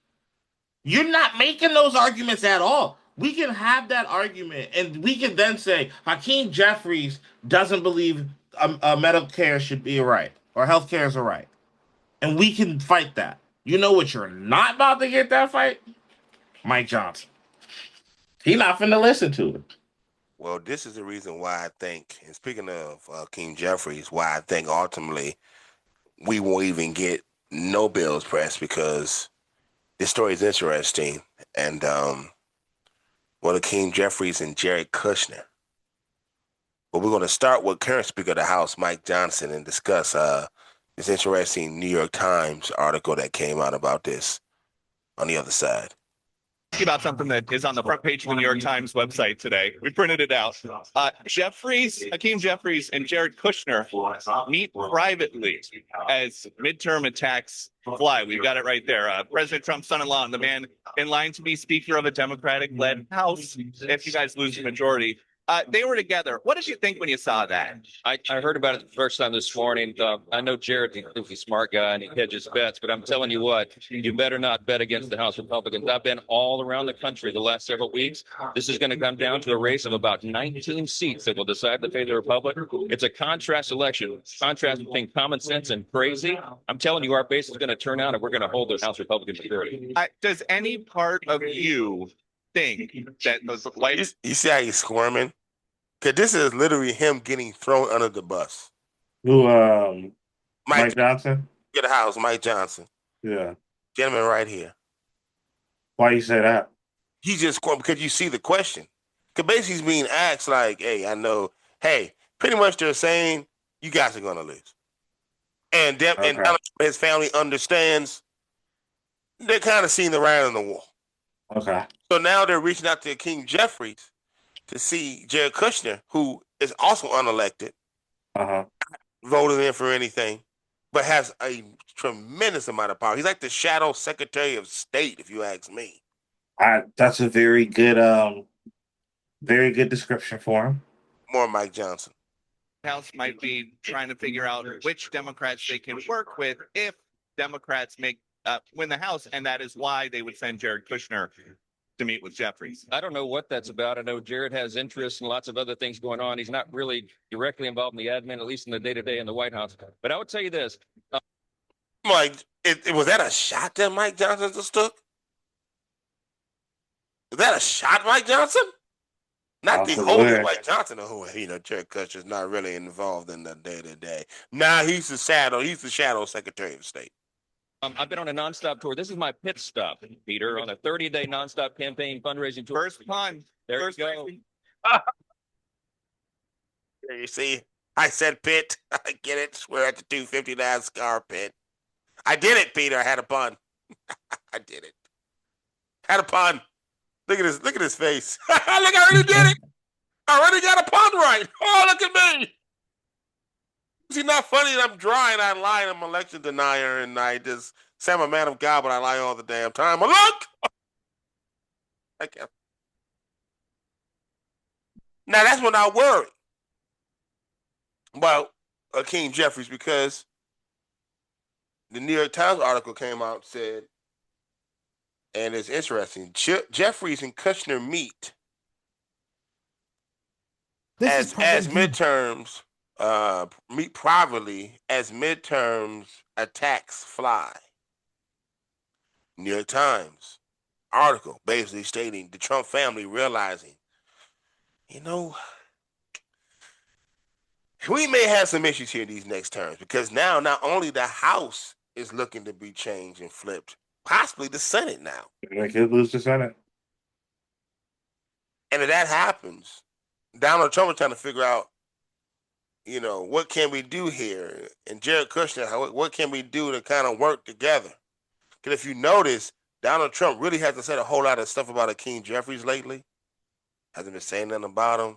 You're not making those arguments at all. We can have that argument, and we can then say Hakeem Jeffries doesn't believe Medicare should be a right or healthcare is a right, and we can fight that. You know what? You're not about to get that fight, Mike Johnson. He's not finna listen to it. Well, this is the reason why I think, and speaking of Hakeem Jeffries, why I think ultimately we won't even get no bills pressed, because this story is interesting. And Hakeem Jeffries and Jared Kushner. But we're going to start with current Speaker of the House, Mike Johnson, and discuss this interesting New York Times article that came out about this on the other side. About something that is on the front page of the New York Times website today. We printed it out. Hakeem Jeffries and Jared Kushner meet privately as midterm attacks fly. We've got it right there. President Trump's son-in-law and the man in line to be Speaker of a Democratic-led House if you guys lose the majority. They were together. What did you think when you saw that? I heard about it the first time this morning. I know Jared, he's a smart guy and he hedges bets, but I'm telling you what, you better not bet against the House Republicans. I've been all around the country the last several weeks. This is going to come down to a race of about 19 seats that will decide the fate of the Republic. It's a contrast election, contrast between common sense and crazy. I'm telling you, our base is going to turn out and we're going to hold the House Republican majority. Does any part of you think that those white... You see how he's squirming? Because this is literally him getting thrown under the bus. Who, Mike Johnson? Get a house, Mike Johnson. Yeah. Gentleman right here. Why you say that? He just squirmed because you see the question. Because basically he's being asked like, hey, I know, hey, pretty much they're saying you guys are going to lose. And and his family understands. They're kind of seeing the writing on the wall. Okay. So now they're reaching out to Hakeem Jeffries to see Jared Kushner, who is also unelected, voted in for anything, but has a tremendous amount of power. He's like the shadow Secretary of State, if you ask me. That's a very good description for him. More Mike Johnson. House might be trying to figure out which Democrats they can work with if Democrats win the House, and that is why they would send Jared Kushner to meet with Jeffries. I don't know what that's about. I know Jared has interests and lots of other things going on. He's not really directly involved in the admin, at least in the day-to-day in the White House. But I would tell you this. Mike, was that a shot that Mike Johnson just took? Was that a shot, Mike Johnson? Not the whole Mike Johnson, who, Jared Kushner's not really involved in the day-to-day. Nah, he's the shadow Secretary of State. I've been on a nonstop tour. This is my pit stop, Peter, on a 30-day nonstop campaign fundraising tour. First pun. There you go. There you see, I said pit. I get it. Swear at the 259 Scar Pit. I did it, Peter. I had a pun. I did it. Had a pun. Look at his face. Look, I already did it. I already got a pun right. Oh, look at me. Is it not funny that I'm dry and I lie and I'm an election denier and I just say I'm a man of God, but I lie all the damn time? Look! I can't. Now, that's when I worry about Hakeem Jeffries, because the New York Times article came out and said, and it's interesting, Jeffries and Kushner meet as midterms, meet privately as midterms attacks fly. New York Times article basically stating the Trump family realizing, you know, we may have some issues here these next terms, because now not only the House is looking to be changed and flipped, possibly the Senate now. They could lose the Senate. And if that happens, Donald Trump is trying to figure out, you know, what can we do here? And Jared Kushner, what can we do to kind of work together? Because if you notice, Donald Trump really hasn't said a whole lot of stuff about Hakeem Jeffries lately. Hasn't been saying nothing about him.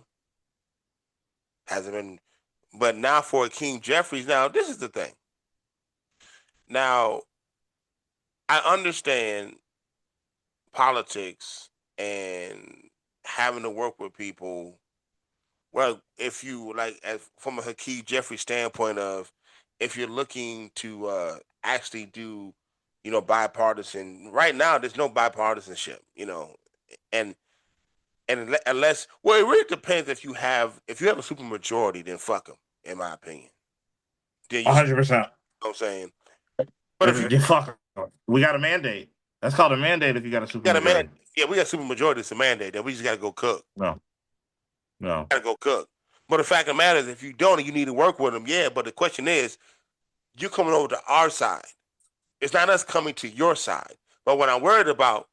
Hasn't been. But now for Hakeem Jeffries, now this is the thing. Now, I understand politics and having to work with people. Well, if you like, from a Hakeem Jeffries standpoint of, if you're looking to actually do, you know, bipartisan. Right now, there's no bipartisanship, you know, and unless, well, it really depends. If you have a supermajority, then fuck them, in my opinion. 100%. You know what I'm saying? But if you fuck, we got a mandate. That's called a mandate. If you got a supermajority. We got supermajority. It's a mandate. Then we just got to go cook. No. Got to go cook. But the fact of the matter is, if you don't, and you need to work with them. Yeah. But the question is, you coming over to our side. It's not us coming to your side. But what I'm worried about,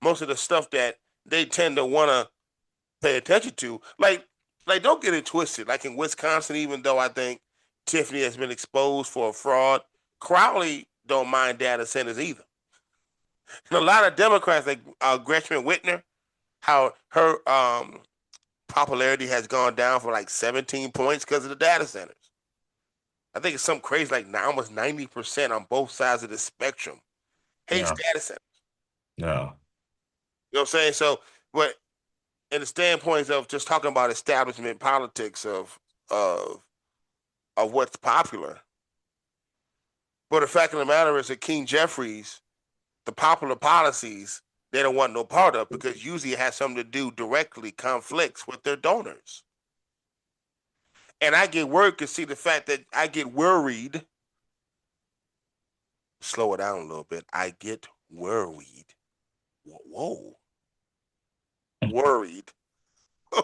most of the stuff that they tend to want to pay attention to, like don't get it twisted. Like in Wisconsin, even though I think Tiffany has been exposed for a fraud, Crowley don't mind data centers either. And a lot of Democrats, like Gretchen Whitmer, how her popularity has gone down for like 17 points because of the data centers. I think it's something crazy, like now almost 90% on both sides of the spectrum hates data centers. No. You know what I'm saying? So, but in the standpoints of just talking about establishment politics of what's popular, but the fact of the matter is that Hakeem Jeffries, the popular policies, they don't want no part of, because usually it has something to do directly conflicts with their donors. And I get worried to see the fact that I get worried. Slow it down a little bit. I get worried. Whoa. Worried.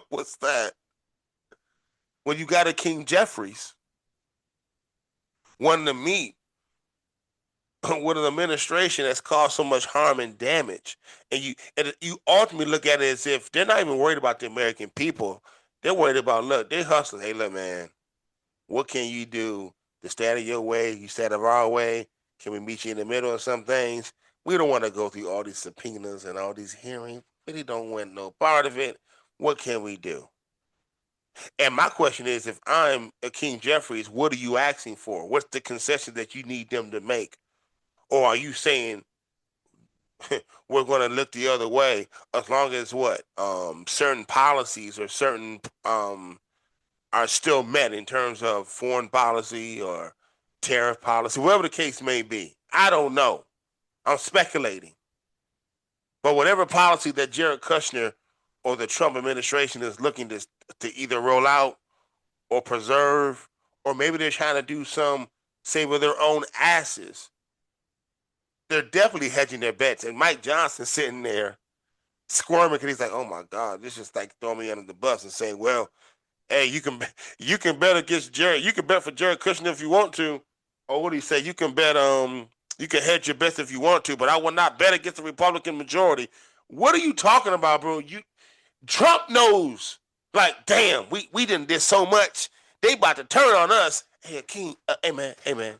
What's that? When you got a Hakeem Jeffries wanting to meet with an administration that's caused so much harm and damage, and you ultimately look at it as if they're not even worried about the American people. They're worried about, look, they hustling. Hey, look, man, what can you do to stay out of your way? You stay out of our way. Can we meet you in the middle of some things? We don't want to go through all these subpoenas and all these hearings. Really don't want no part of it. What can we do? And my question is, if I'm Hakeem Jeffries, what are you asking for? What's the concession that you need them to make? Or are you saying we're going to look the other way as long as certain policies or certain are still met in terms of foreign policy or tariff policy, whatever the case may be? I don't know. I'm speculating. But whatever policy that Jared Kushner or the Trump administration is looking to either roll out or preserve, or maybe they're trying to do some, say, with their own asses, they're definitely hedging their bets. And Mike Johnson sitting there squirming because he's like, oh my God, this is like throwing me under the bus and saying, well, hey, you can bet against Jared. You can bet for Jared Kushner if you want to. Or what do you say? You can bet, you can hedge your bets if you want to, but I will not bet against the Republican majority. What are you talking about, bro? Trump knows, like, damn, we did so much. They about to turn on us. Hey, King, hey man.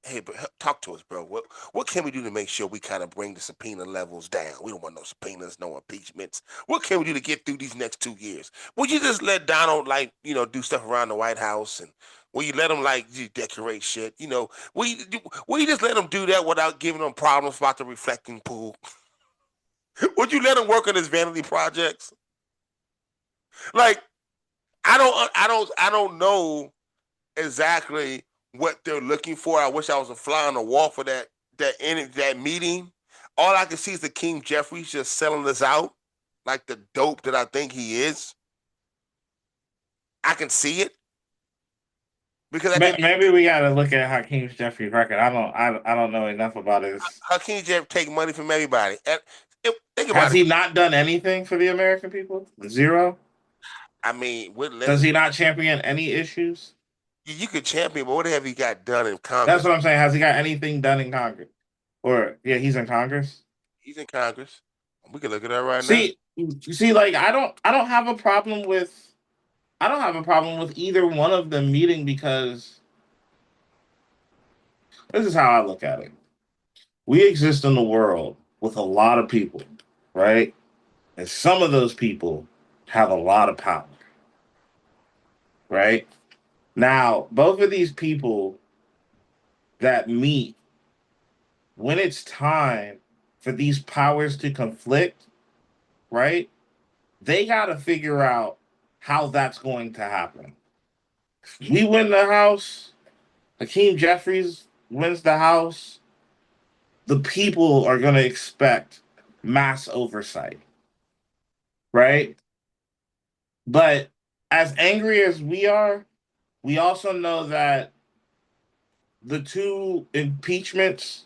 hey, bro, talk to us, bro. What can we do to make sure we kind of bring the subpoena levels down? We don't want no subpoenas, no impeachments. What can we do to get through these next 2 years? Would you just let Donald do stuff around the White House, and will you let him decorate shit? Will you just let him do that without giving him problems about the reflecting pool? Would you let him work on his vanity projects? Like, I don't know exactly what they're looking for. I wish I was a fly on the wall for that meeting. All I can see is the King Jeffries just selling us out like the dope that I think he is. I can see it because Maybe we got to look at Hakeem Jeffries' record. I don't know enough about his. Hakeem Jeffries take money from everybody. Think about Has he not done anything for the American people? Zero. I mean, Does he not champion any issues? You could champion, but what have he got done in Congress? That's what I'm saying. Has he got anything done in Congress? Or yeah, he's in Congress. He's in Congress. We can look at that right now. See, like I don't have a problem with either one of them meeting because this is how I look at it. We exist in the world with a lot of people, right? And some of those people have a lot of power, right? Now, both of these people that meet, when it's time for these powers to conflict, right? They got to figure out how that's going to happen. If we win the House, Hakeem Jeffries wins the House, the people are going to expect mass oversight, right? But as angry as we are, we also know that the two impeachments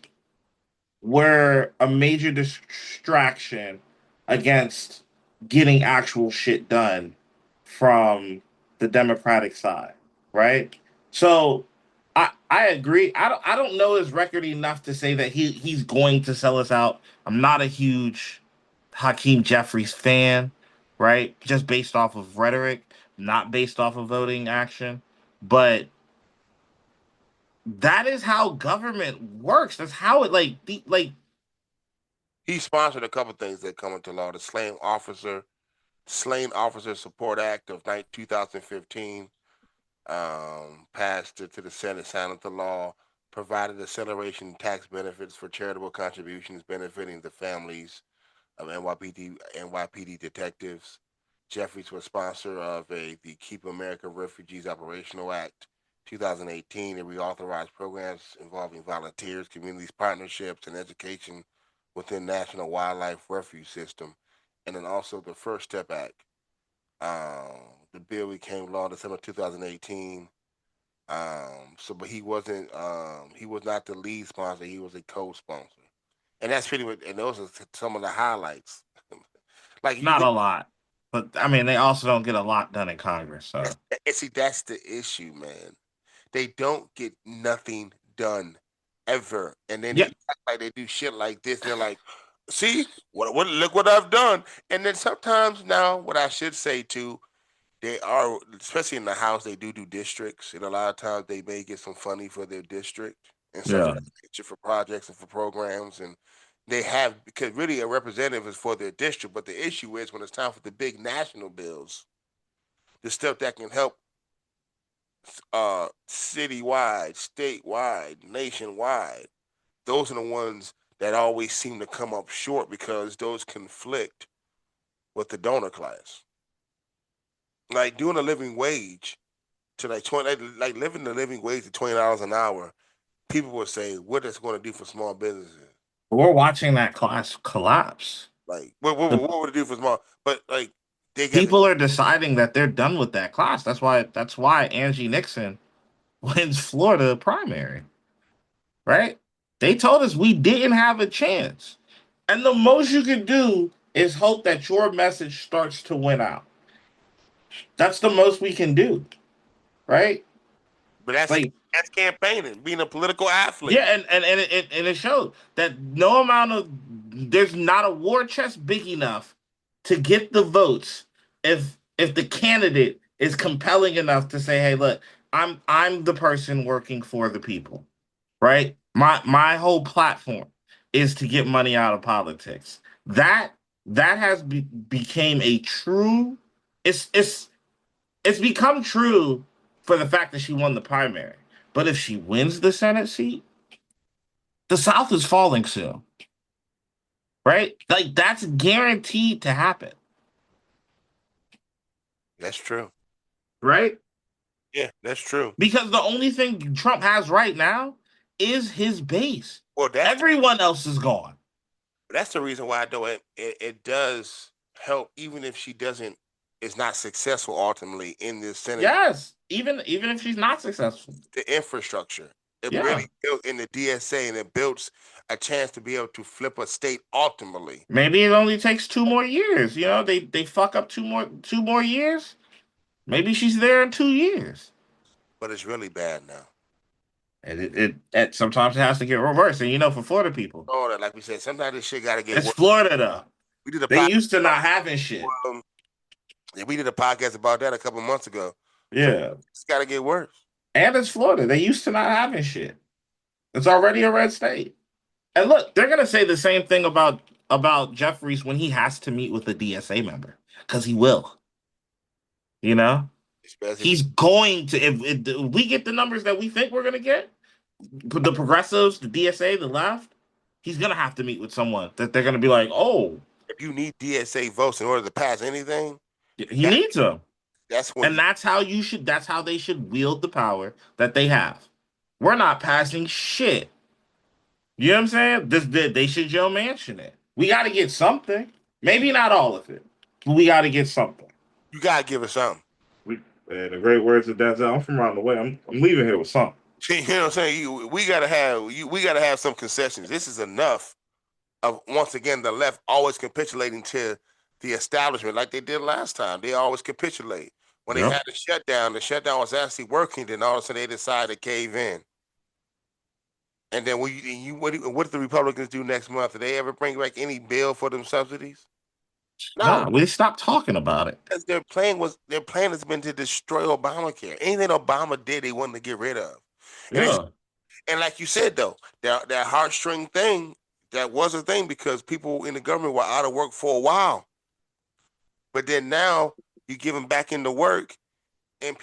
were a major distraction against getting actual shit done from the Democratic side, right? So I agree. I don't know his record enough to say that he's going to sell us out. I'm not a huge Hakeem Jeffries fan, right? Just based off of rhetoric, not based off of voting action. But that is how government works. That's how it he sponsored a couple things that come into law. The Slain Officer Support Act of 2015 passed to the Senate, signed into law, provided acceleration tax benefits for charitable contributions benefiting the families of NYPD detectives. Jeffries was sponsor of the Keep America Refugees Operational Act 2018. It reauthorized programs involving volunteers, communities, partnerships, and education within National Wildlife Refuge System. And then also the First Step Act. The bill became law in December 2018. But he wasn't. He was not the lead sponsor. He was a co-sponsor, and that's pretty much. And those are some of the highlights. Not a lot, but I mean, they also don't get a lot done in Congress. So, and see, that's the issue, man. They don't get nothing done ever, and then they act like they do shit like this. And they're like, "See, what? Look what I've done." And then sometimes now, what I should say too. They are, especially in the House, they do districts, and a lot of times they may get some funding for their district and stuff for projects and for programs, and they have because really a representative is for their district. But the issue is when it's time for the big national bills, the stuff that can help citywide, statewide, nationwide, those are the ones that always seem to come up short because those conflict with the donor class. Like doing a living wage to like living the living wage to $20 an hour, people would say, what it's going to do for small businesses. We're watching that class collapse. Like, what would it do for small? But like, people are deciding that they're done with that class. That's why Angie Nixon wins Florida primary, right? They told us we didn't have a chance, and the most you can do is hope that your message starts to win out. That's the most we can do, right? But that's campaigning, being a political athlete. Yeah, and it showed that there's not a war chest big enough to get the votes if the candidate is compelling enough to say, hey, look, I'm the person working for the people. right? My whole platform is to get money out of politics. That has became a true. It's become true for the fact that she won the primary. But if she wins the Senate seat, the South is falling soon, right? Like that's guaranteed to happen, That's true. right? Yeah, that's true. Because the only thing Trump has right now is his base. Well, Everyone else is gone. that's the reason why though it does help, even if she doesn't is not successful ultimately in this Senate. Yes, even if she's not successful. The infrastructure. It Yeah. really built in the DSA, and it builds a chance to be able to flip a state ultimately. Maybe it only takes 2 more years. You know, they fuck up two more years. Maybe she's there in 2 years. But it's really bad now. And it sometimes it has to get reversed. And you know, for Florida people, Oh, like we said, sometimes this shit got to get it's worse. Florida though. We did a They used to not having shit. We did a podcast about that a couple months ago. Yeah. It's got to get worse. And it's Florida. They used to not having shit. It's already a red state. And look, they're gonna say the same thing about Jeffries when he has to meet with a DSA member, because he will. You know, Especially he's going to. If we get the numbers that we think we're gonna get, the progressives, the DSA, the left, he's gonna have to meet with someone that they're gonna be like, oh, if you need DSA votes in order to pass anything, he needs them. that's when. And that's how you should. That's how they should wield the power that they have. We're not passing shit. You know what I'm saying? They should Joe Manchin it. We got to get something. Maybe not all of it, but we got to get something. You gotta give us something. The great words of Denzel. I'm from around the way. I'm leaving here with something. You know what I'm saying? We gotta have some concessions. This is enough of, once again, the left always capitulating to the establishment like they did last time. They always capitulate. When they had the shutdown was actually working, then all of a sudden they decided to cave in. And then what did the Republicans do next month? Did they ever bring back any bill for them subsidies? No, we stopped talking about it. Because their plan has been to destroy Obamacare. Anything Obama did, they wanted to get rid of. Yeah. And like you said, though, that heartstring thing, that was a thing because people in the government were out of work for a while. But then now you give them back into work, and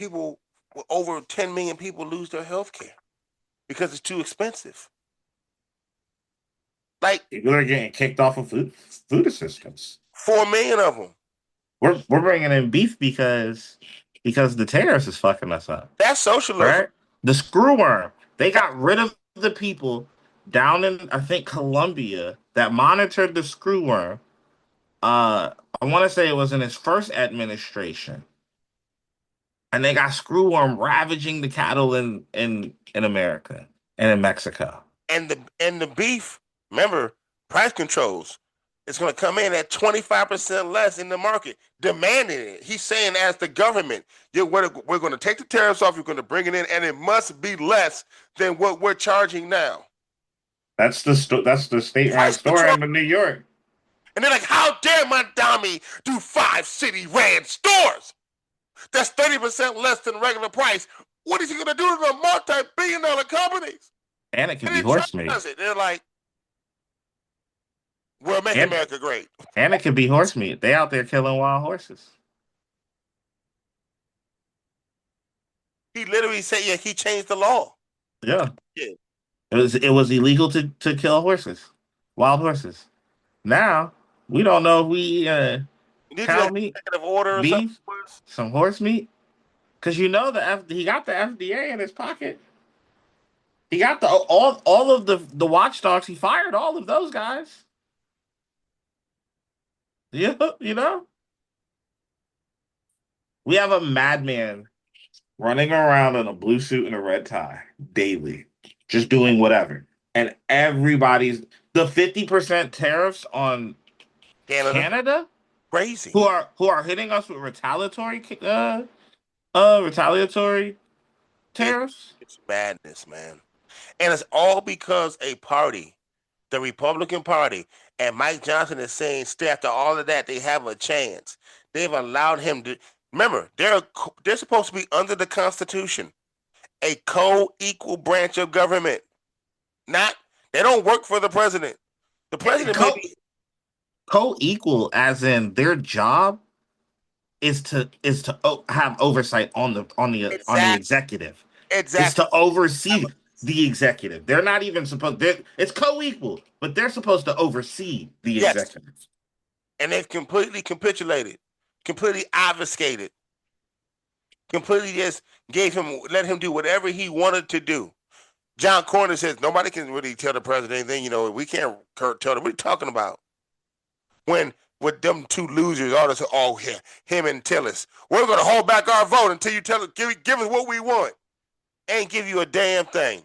over 10 million people lose their health care because it's too expensive. Like, people are getting kicked off of food assistance. 4 million of them. We're bringing in beef because the tariffs is fucking us up. That's socialism, right? The screwworm. They got rid of the people down in, I think, Colombia that monitored the screwworm. I want to say it was in his first administration, and they got screwworm ravaging the cattle in America and in Mexico. And the beef, remember, price controls. It's going to come in at 25% less in the market, demanding it. He's saying, as the government, we're going to take the tariffs off. You're going to bring it in, and it must be less than what we're charging now. That's the state-run store in New York. And they're like, how dare Mondami do 5 city-ran stores? That's 30% less than regular price. What is he going to do to the multi-billion-dollar companies? And it can be horse meat. They're like, we'll make America great. And it can be horse meat. They out there killing wild horses. He literally said, yeah, he changed the law. Yeah. It was illegal to kill horses, wild horses. Now we don't know if we cow meat, beef, some horse meat, because you know he got the FDA in his pocket. He got all of the watchdogs. He fired all of those guys. Yeah, you know, we have a madman running around in a blue suit and a red tie daily, just doing whatever. And everybody's the 50% tariffs on Canada, crazy. Who are hitting us with retaliatory tariffs. It's madness, man. And it's all because a party, the Republican Party, and Mike Johnson is saying, still after all of that, they have a chance. They've allowed him to. Remember, they're supposed to be under the Constitution, a co-equal branch of government. They don't work for the president. The president may be Co-equal, as in their job is to have oversight on the executive. It's exactly. to oversee the executive. They're not even supposed. It's co-equal, but they're supposed to oversee the Yes. executive. And they've completely capitulated, completely obfuscated, completely just let him do whatever he wanted to do. John Cornyn says nobody can really tell the president anything. You know, we can't tell them. What are you talking about? When with them two losers, all this, him and Tillis, we're going to hold back our vote until you tell us, give us what we want. Ain't give you a damn thing.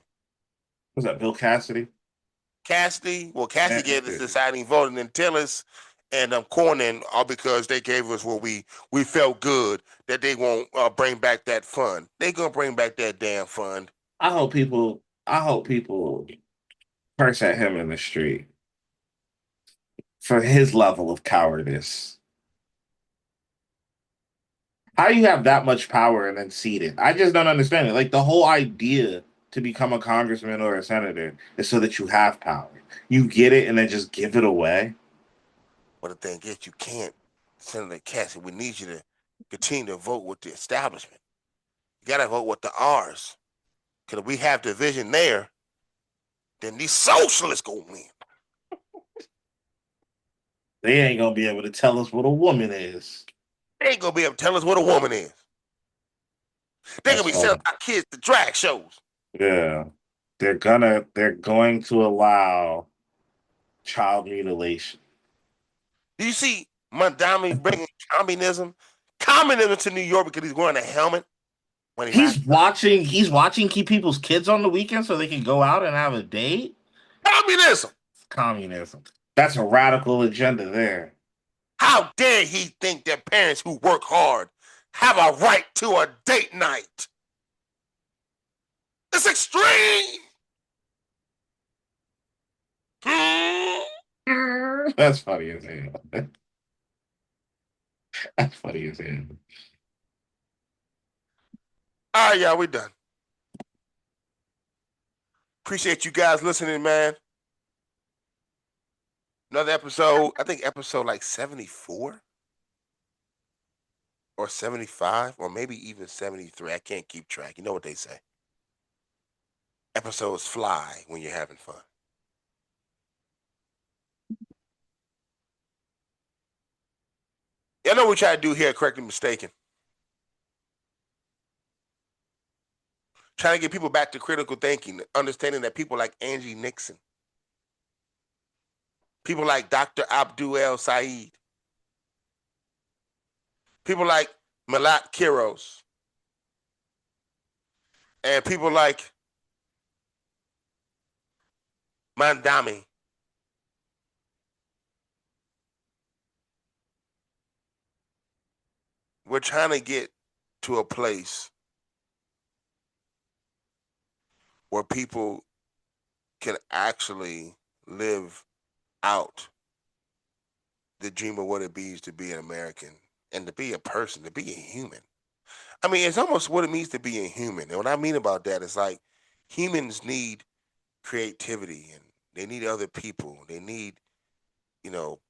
Was that Bill Cassidy? Cassidy gave the deciding vote, and then Tillis and Cornyn, all because they gave us what we felt good that they won't bring back that fund. They gonna bring back that damn fund. I hope people curse at him in the street for his level of cowardice. How do you have that much power and then cede it? I just don't understand it. Like, the whole idea to become a congressman or a senator is so that you have power. You get it and then just give it away. But the thing is, you can't, Senator Cassidy. We need you to continue to vote with the establishment. You gotta vote with the R's. Because if we have division there, then these socialists gonna win. They ain't gonna be able to tell us what a woman is. They ain't gonna be able to tell us what a woman is. They're gonna be sending our kids to drag shows. Yeah. They're going to allow child mutilation. Do you see Mondami bringing communism to New York because he's wearing a helmet? He's watching keep people's kids on the weekend so they can go out and have a date? Communism. That's a radical agenda there. How dare he think that parents who work hard have a right to a date night? It's extreme. That's funny as hell. That's funny as hell. All right, y'all, we done. Appreciate you guys listening, man. Another episode, I think episode like 74 or 75 or maybe even 73. I can't keep track. You know what they say. Episodes fly when you're having fun. Y'all know what we try to do here at Correctly Mistaken. Trying to get people back to critical thinking, understanding that people like Angie Nixon, people like Dr. Abdul El Said, people like Malat Kiros, and people like Mondami. We're trying to get to a place where people can actually live out the dream of what it means to be an American and to be a person, to be a human. I mean, it's almost what it means to be a human. And what I mean about that is like humans need creativity and they need other people. They need,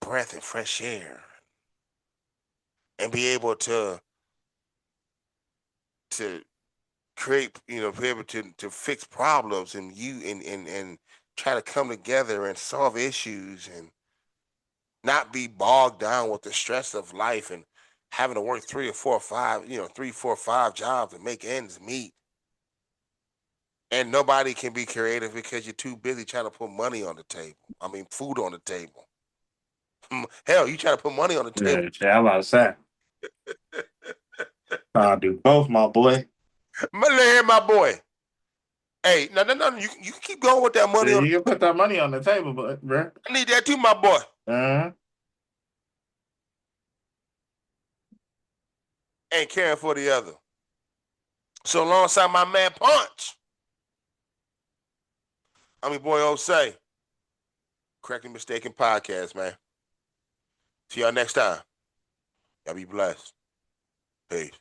breath and fresh air and be able to create, be able to fix problems and try to come together and solve issues and not be bogged down with the stress of life and having to work 3, 4, 5 jobs and make ends meet. And nobody can be creative because you're too busy trying to put money on the table. I mean, food on the table. Hell, you try to put money on the table. Yeah, I'm about to say. I'll do both, my boy. My boy. Hey, no, you can keep going with that money. Yeah, you can put that money on the table, bro. I need that too, my boy. Ain't caring for the other. So alongside my man Punch, I'm your boy Osei. Correctly Mistaken Podcast, man. See y'all next time. Y'all be blessed. Peace.